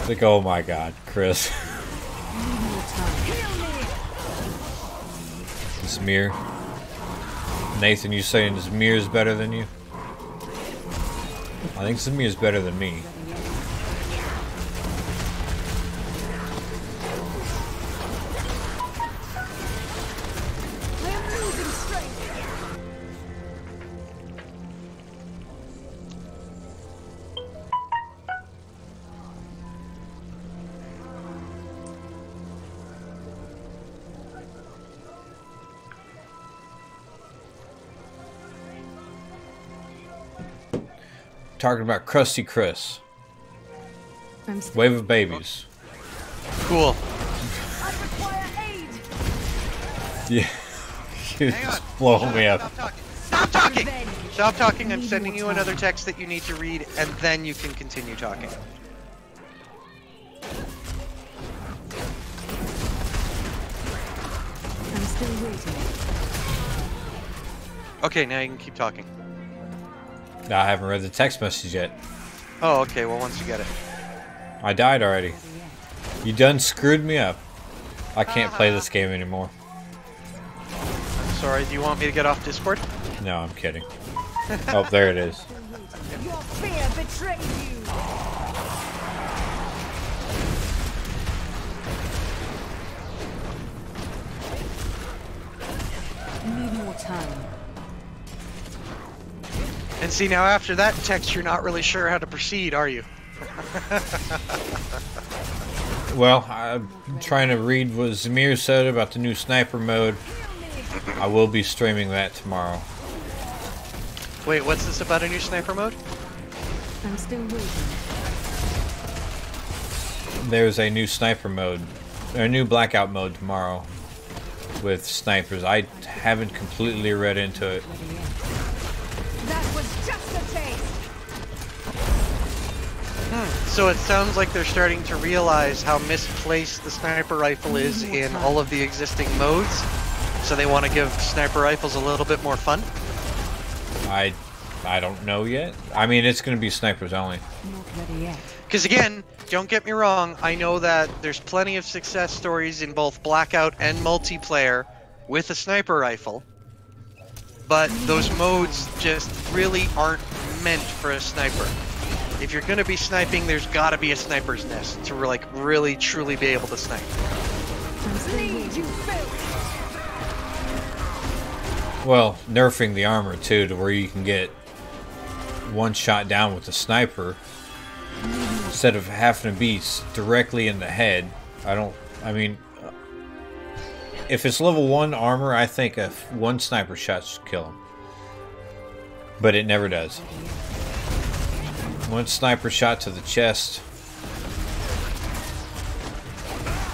Like, oh my god, Chris. Need more time. Zamir. Nathan, you saying Zamir is better than you? I think Zamir is better than me. I am losing strength. Talking about Crusty Chris. I'm still Wave of babies. Cool. I require aid. Yeah. You Hang on. just blow me up. Stop talking. Stop talking. Revenge. Stop talking. I'm Need sending more you time. another text that you need to read, and then you can continue talking. I'm still waiting. Okay, now you can keep talking. No, I haven't read the text message yet. Oh, okay. Well, once you get it. I died already. You done screwed me up. I can't play this game anymore. I'm sorry. Do you want me to get off Discord? No, I'm kidding. Oh, there it is. Your fear betrayed you. Need more time. And see, now after that text, you're not really sure how to proceed, are you? Well, I'm trying to read what Zamir said about the new sniper mode. I will be streaming that tomorrow. Wait, what's this about a new sniper mode? I'm still waiting. There's a new sniper mode, or a new blackout mode tomorrow with snipers. I haven't completely read into it. Ready yet. That was just a taste. So it sounds like they're starting to realize how misplaced the sniper rifle is in all of the existing modes. So they want to give sniper rifles a little bit more fun. I don't know yet. I mean, it's going to be snipers only. Not ready yet. Because again, don't get me wrong, I know that there's plenty of success stories in both Blackout and multiplayer with a sniper rifle. But those modes just really aren't meant for a sniper. If you're going to be sniping, there's got to be a sniper's nest to like really truly be able to snipe. I'm still Bleed, waiting. you filth. Well, nerfing the armor too, to where you can get one shot down with the sniper. Need more instead of having to be directly in the head. I mean, if it's level 1 armor, I think one sniper shot should kill him. But it never does. One sniper shot to the chest.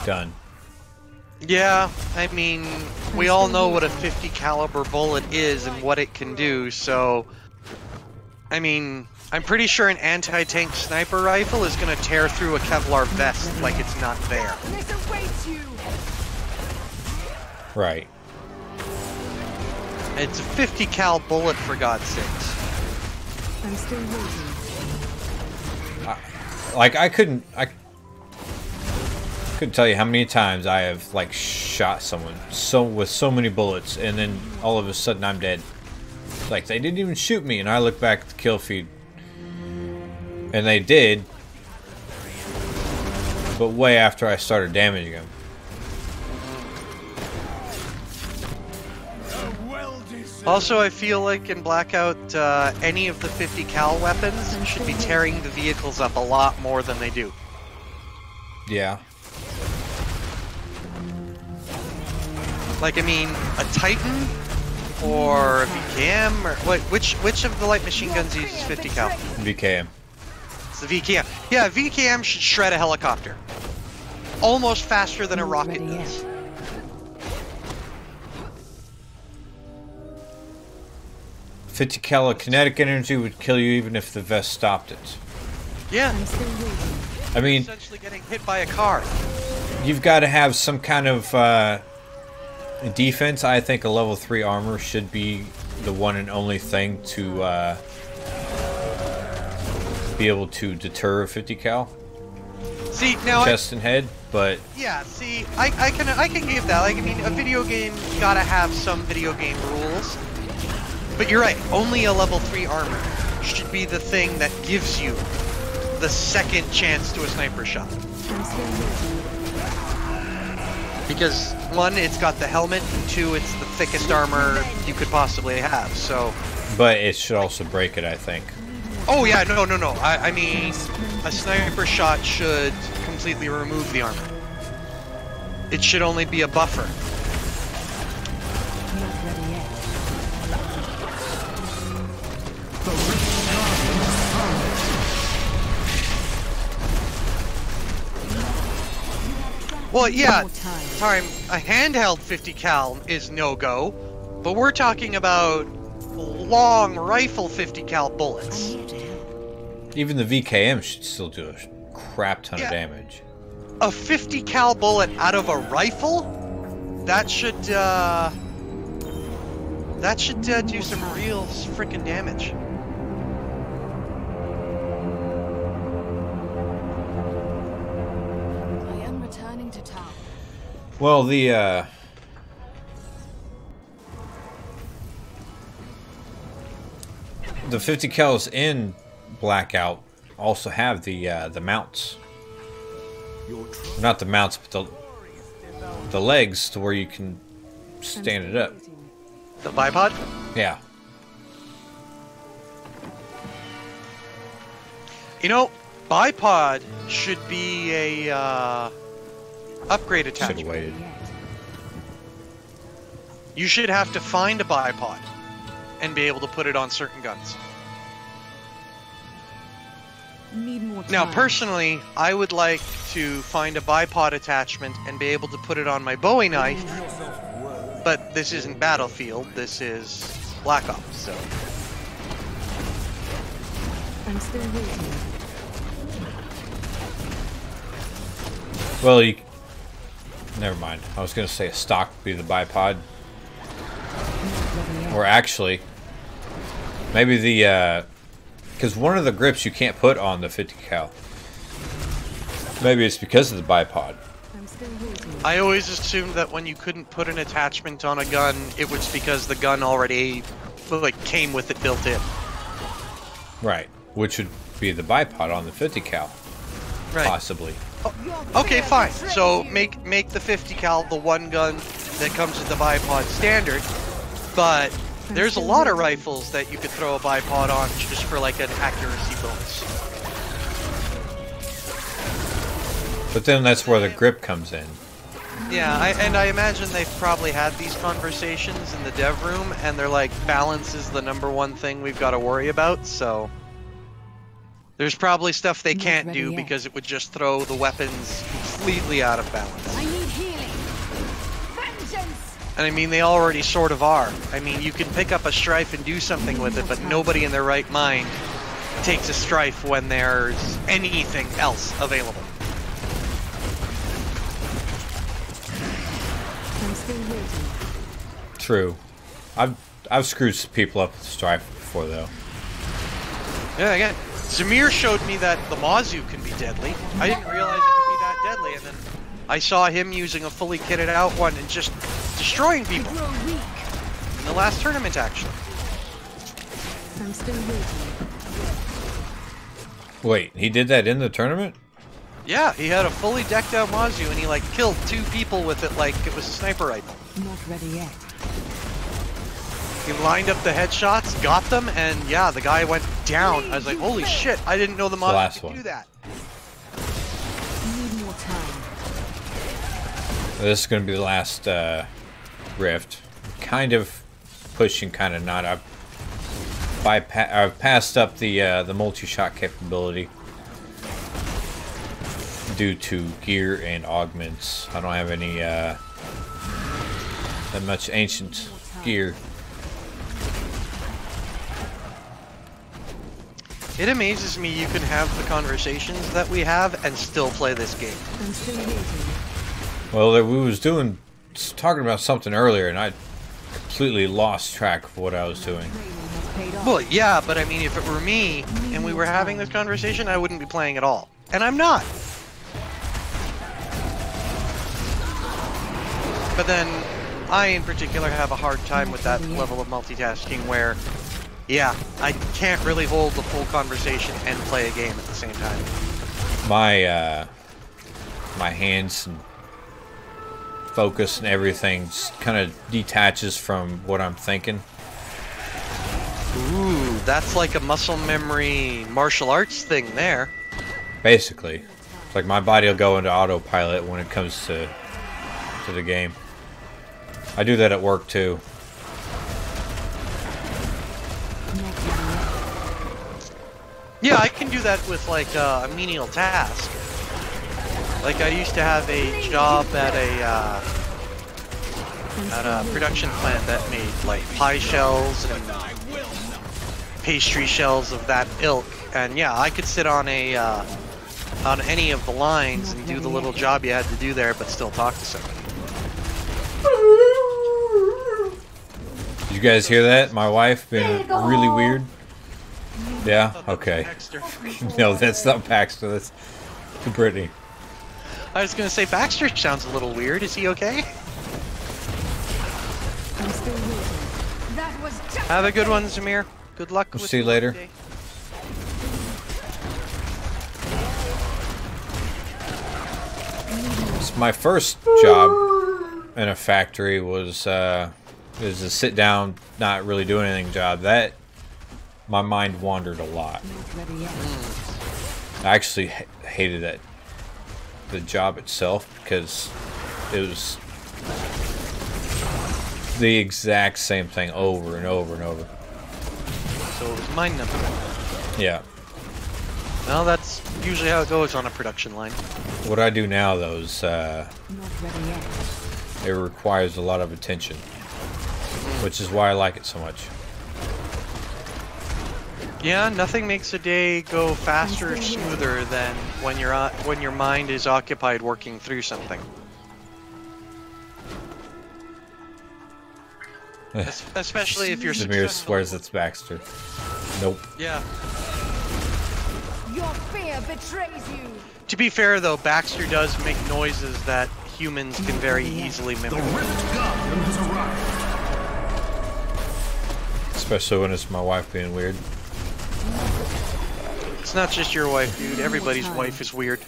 Done. Yeah, I mean, we all know what a 50 caliber bullet is and what it can do, so I mean, I'm pretty sure an anti-tank sniper rifle is going to tear through a Kevlar vest like it's not there. This awaits you. Right. It's a 50 cal bullet, for God's sakes. I'm still waiting. I couldn't tell you how many times I have like shot someone with so many bullets, and then all of a sudden I'm dead. Like, they didn't even shoot me, and I look back at the kill feed, and they did, but way after I started damaging them. Also, I feel like in Blackout, any of the 50 cal weapons should be tearing the vehicles up a lot more than they do. Yeah. Like, I mean, a Titan or a VKM, or which of the light machine guns uses 50 cal? VKM. It's the VKM. Yeah, VKM should shred a helicopter. Almost faster than a rocket does. .50 cal kinetic energy would kill you even if the vest stopped it. Yeah. I'm still waiting. I mean, Essentially getting hit by a car. you've got to have some kind of defense. I think a level 3 armor should be the one and only thing to be able to deter a 50 cal See, now chest and head, but yeah, see, I can give that. Like, I mean, a video game gotta have some video game rules. But you're right, only a level 3 armor should be the thing that gives you the second chance to a sniper shot. I'm still waiting. Because, one, it's got the helmet, and two, it's the thickest armor you could possibly have, so... but it should also break it, I think. Oh yeah, no. I mean, a sniper shot should completely remove the armor. It should only be a buffer. Not ready yet. Well, yeah, More time. A handheld 50 cal is no-go, but we're talking about long rifle 50 cal bullets. I'm here to help. Even the VKM should still do a crap ton of Yeah. damage. A 50 cal bullet out of a rifle? That should do some real freaking damage. I am returning to town. Well, the the 50 cals in Blackout also have the mounts. Not the mounts, but the legs to where you can stand it up. The bipod? Yeah. You know, bipod should be a upgrade Should have attachment. waited. You should have to find a bipod and be able to put it on certain guns. Need more time. Now, personally, I would like to find a bipod attachment and be able to put it on my Bowie knife, but this isn't Battlefield, this is Black Ops, so... I'm still waiting. Well, you... never mind. I was going to say a stock would be the bipod. Or actually, maybe the... because one of the grips you can't put on the 50 cal. Maybe it's because of the bipod. I'm still waiting. I always assumed that when you couldn't put an attachment on a gun, it was because the gun already, like, came with it built in. Right. Which would be the bipod on the 50 cal. Right. Possibly. Okay, fine. So make the 50 cal the one gun that comes with the bipod standard, but there's a lot of rifles that you could throw a bipod on just for like an accuracy bonus. But then that's where the grip comes in. Yeah, I imagine they've probably had these conversations in the dev room, and they're like, balance is the #1 thing we've got to worry about, so... There's probably stuff they can't do because it would just throw the weapons completely out of balance. I need healing. Vengeance. And I mean, they already sort of are. I mean, you can pick up a strife and do something with it, but nobody in their right mind takes a strife when there's anything else available. I'm still waiting. True. I've screwed people up with strife before though. Yeah, again, Zamir showed me that the Mazu can be deadly. I didn't realize it could be that deadly, and then I saw him using a fully kitted out one and just destroying people. Grow weak. In the last tournament, actually. I'm still waiting. Wait, he did that in the tournament? Yeah, he had a fully decked out Mazu, and he like killed 2 people with it like it was a sniper rifle. Not ready yet. He lined up the headshots, got them, and yeah, the guy went down. I was like, holy shit, I didn't know the Mazu could do that. Need more time. This is going to be the last rift. Kind of pushing, kind of not. I've passed up the multi-shot capability due to gear and augments. I don't have any that much ancient gear. It amazes me you can have the conversations that we have and still play this game. I'm still waiting. Well, we was talking about something earlier, and I completely lost track of what I was doing. Well, yeah, but I mean, if it were me and we were having this conversation, I wouldn't be playing at all. And I'm not. But then, I in particular have a hard time with that level of multitasking where, yeah, I can't really hold the full conversation and play a game at the same time. My hands and focus and everything kind of detaches from what I'm thinking. Ooh, that's like a muscle memory martial arts thing there. Basically, it's like my body will go into autopilot when it comes to the game. I do that at work too. Yeah, I can do that with like a menial task. Like I used to have a job at a production plant that made like pie shells and pastry shells of that ilk, and yeah, I could sit on a on any of the lines and do the little job you had to do there, but still talk to somebody. Did you guys hear that? My wife being really weird. Yeah. Okay. No, that's not Baxter. That's Brittany. I was gonna say Baxter sounds a little weird. Is he okay? I'm still waiting. That was just Have a good one, Zamir. Good luck. We'll with see you the later. day. So my first job in a factory was a sit down, not really doing anything job. That my mind wandered a lot. Not ready yet. I actually hated the job itself because it was the exact same thing over and over and over. So it was mind numbing. Yeah. Well, that's usually how it goes on a production line. What I do now, though, is Not ready yet. it requires a lot of attention, which is why I like it so much. Yeah, nothing makes a day go faster or smoother than when your mind is occupied working through something. Especially if you're Zamir successful. swears it's Baxter. Nope. Yeah. your fear betrays you. To be fair, though, Baxter does make noises that humans can very easily The mimic. Rift Guardian has arrived. Especially when it's my wife being weird. It's not just your wife, dude. Everybody's wife is weird.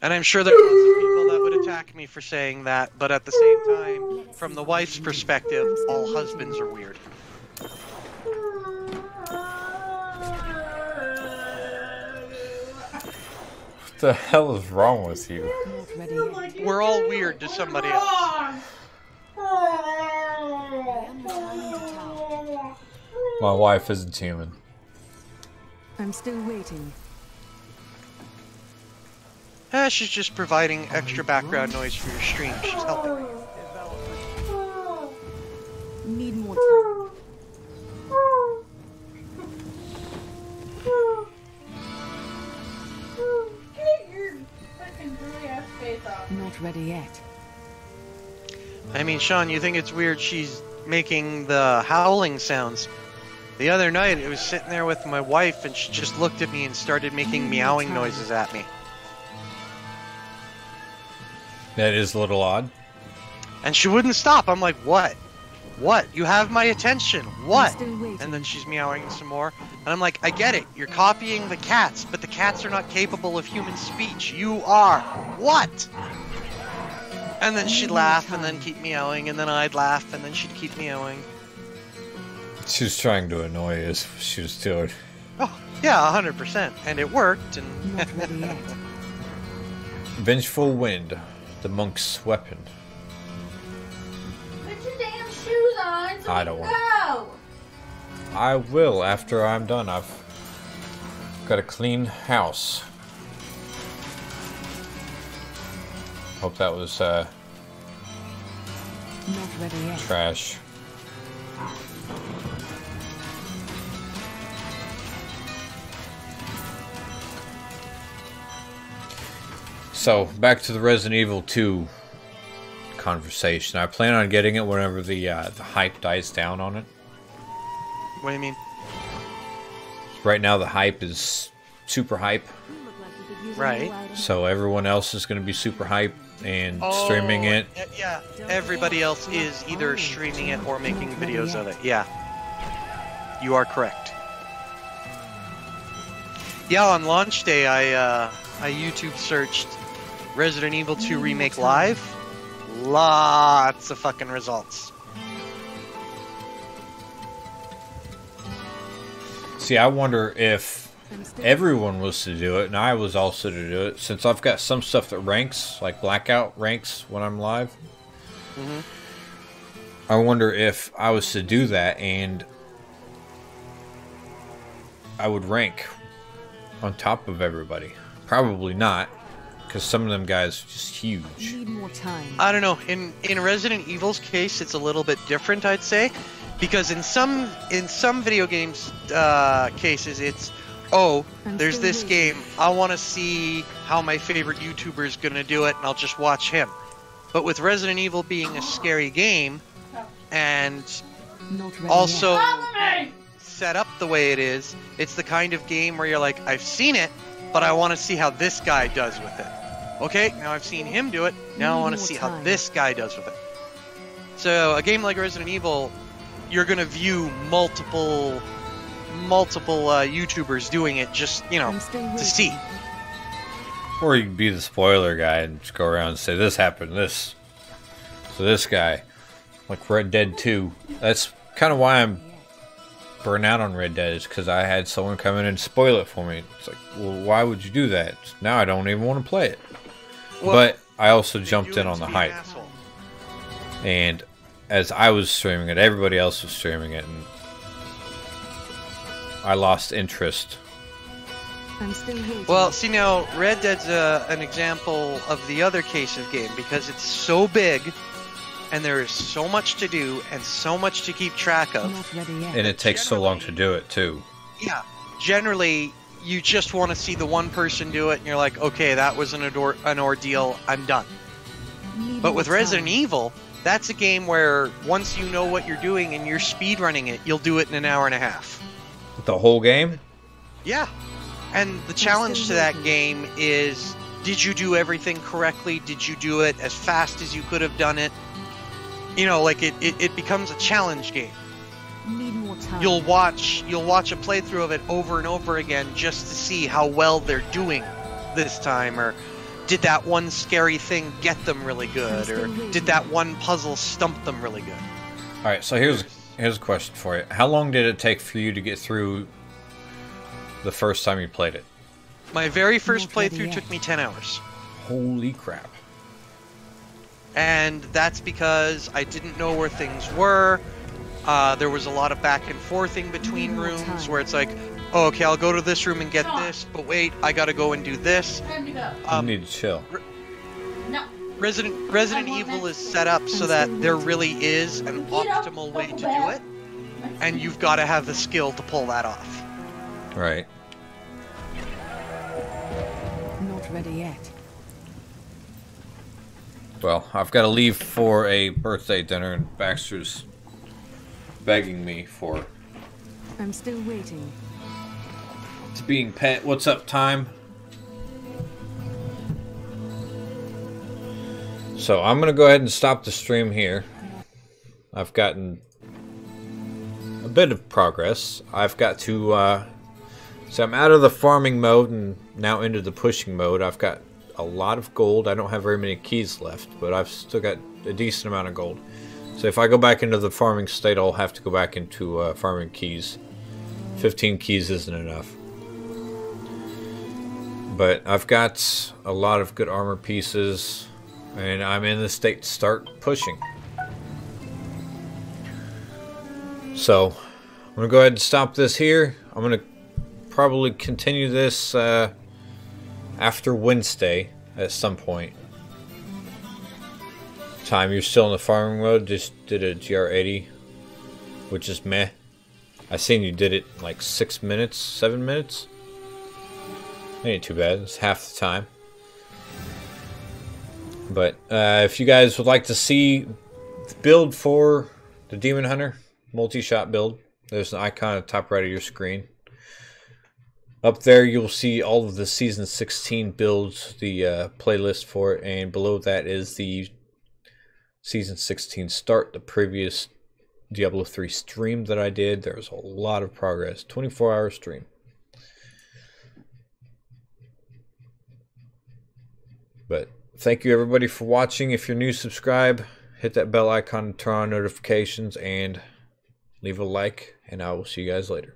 And I'm sure there are lots of people that would attack me for saying that, but at the same time, from the wife's perspective, all husbands are weird. the hell is wrong with you? Not ready yet. We're all weird to somebody else. I am returning to town. My wife isn't human. I'm still waiting. She's just providing extra background noise for your stream. She's helping. Need more time. Get your fucking gooey ass face off. Not ready yet. I mean, Sean, you think it's weird she's making the howling sounds? The other night, I was sitting there with my wife, and she just looked at me and started making meowing noises at me. That is a little odd. And she wouldn't stop. I'm like, what? What? You have my attention. What? still waiting. And then she's meowing some more. And I'm like, I get it. You're copying the cats, but the cats are not capable of human speech. You are. What? And then she'd laugh and then keep meowing, and then I'd laugh and then she'd keep meowing. She was trying to annoy us. She was doing. Oh, yeah, 100%. And it worked, and... Not ready yet. Vengeful Wind, the monk's weapon. Put your damn shoes on so I we don't can want- go. I will after I'm done. I've got a clean house. Hope that was Not ready yet. trash. So, back to the Resident Evil 2 conversation. I plan on getting it whenever the hype dies down on it. What do you mean? Right now the hype is super hype, Right. so everyone else is going to be super hype and streaming it. Yeah, everybody else is either streaming it or making videos of it. Yeah. You are correct. Yeah, on launch day, I YouTube searched Resident Evil 2 Remake Live. Lots of fucking results. See, I wonder if everyone was to do it, and I was also to do it, since I've got some stuff that ranks, like Blackout ranks when I'm live. Mm-hmm. I wonder if I was to do that, and I would rank on top of everybody. Probably not, because some of them guys are just huge. Need more time. I don't know. In Resident Evil's case, it's a little bit different, I'd say, because in some video games cases, it's there's this game. I want to see how my favorite YouTuber is gonna do it, and I'll just watch him. But with Resident Evil being a scary game, and Not ready also yet. set up the way it is, it's the kind of game where you're like, I've seen it, but I want to see how this guy does with it. Okay, now I've seen him do it, now I want to see how this guy does with it. So a game like Resident Evil, you're going to view multiple YouTubers doing it just, I'm still waiting. to see. Or you can be the spoiler guy and just go around and say, this happened, this. So this guy, like Red Dead 2, that's kind of why I'm burnt out on Red Dead, is because I had someone come in and spoil it for me. It's like, well, why would you do that? Now I don't even want to play it. Well, but I also they jumped do in it on to the be an hype. asshole. And as I was streaming it, everybody else was streaming it, and I lost interest. I'm still waiting. Well, see now, Red Dead's an example of the other case of game, because it's so big, and there is so much to do, and so much to keep track of. Not ready yet. And it takes so long to do it, too. Yeah, generally, you just want to see the one person do it, and you're like, okay, that was an ordeal, I'm done. Need But more with Resident time. Evil, that's a game where once you know what you're doing and you're speedrunning it, you'll do it in an hour and a half. The whole game? Yeah. And the challenge to that game is, did you do everything correctly? Did you do it as fast as you could have done it? You know, like it becomes a challenge game. Need more time. You'll watch a playthrough of it over and over again just to see how well they're doing this time, or did that one scary thing get them really good, or did that one puzzle stump them really good? Alright, so here's a question for you. How long did it take for you to get through the first time you played it? My very first Not ready playthrough yet. took me 10 hours. Holy crap. And that's because I didn't know where things were. There was a lot of back and forthing between More rooms time. where it's like, oh, okay, I'll go to this room and get Come on. this, but wait, I gotta go and do this. Time to go. You need to chill. No. Resident Evil is set up so that there really is an optimal way to do it, and you've got to have the skill to pull that off. Right. Not ready yet. Well, I've got to leave for a birthday dinner, and Baxter's begging me for I'm still waiting. it's being pet. What's up, time? So I'm gonna go ahead and stop the stream here. I've gotten a bit of progress. I've got to so I'm out of the farming mode and now into the pushing mode. I've got a lot of gold. I don't have very many keys left, but I've still got a decent amount of gold. So if I go back into the farming state, I'll have to go back into farming keys. 15 keys isn't enough. But I've got a lot of good armor pieces, and I'm in the state to start pushing. So I'm going to go ahead and stop this here. I'm going to probably continue this after Wednesday at some point. Time, you're still in the farming mode, just did a GR80, which is meh. I seen you did it in like 6 minutes, 7 minutes. Ain't too bad, it's half the time. But if you guys would like to see the build for the Demon Hunter multi-shot build, there's an icon at the top right of your screen. Up there you'll see all of the Season 16 builds, the playlist for it, and below that is the Season 16 start, the previous Diablo 3 stream that I did. There's a lot of progress. 24-hour stream. But thank you everybody for watching. If you're new, subscribe, hit that bell icon to turn on notifications, and leave a like, and I will see you guys later.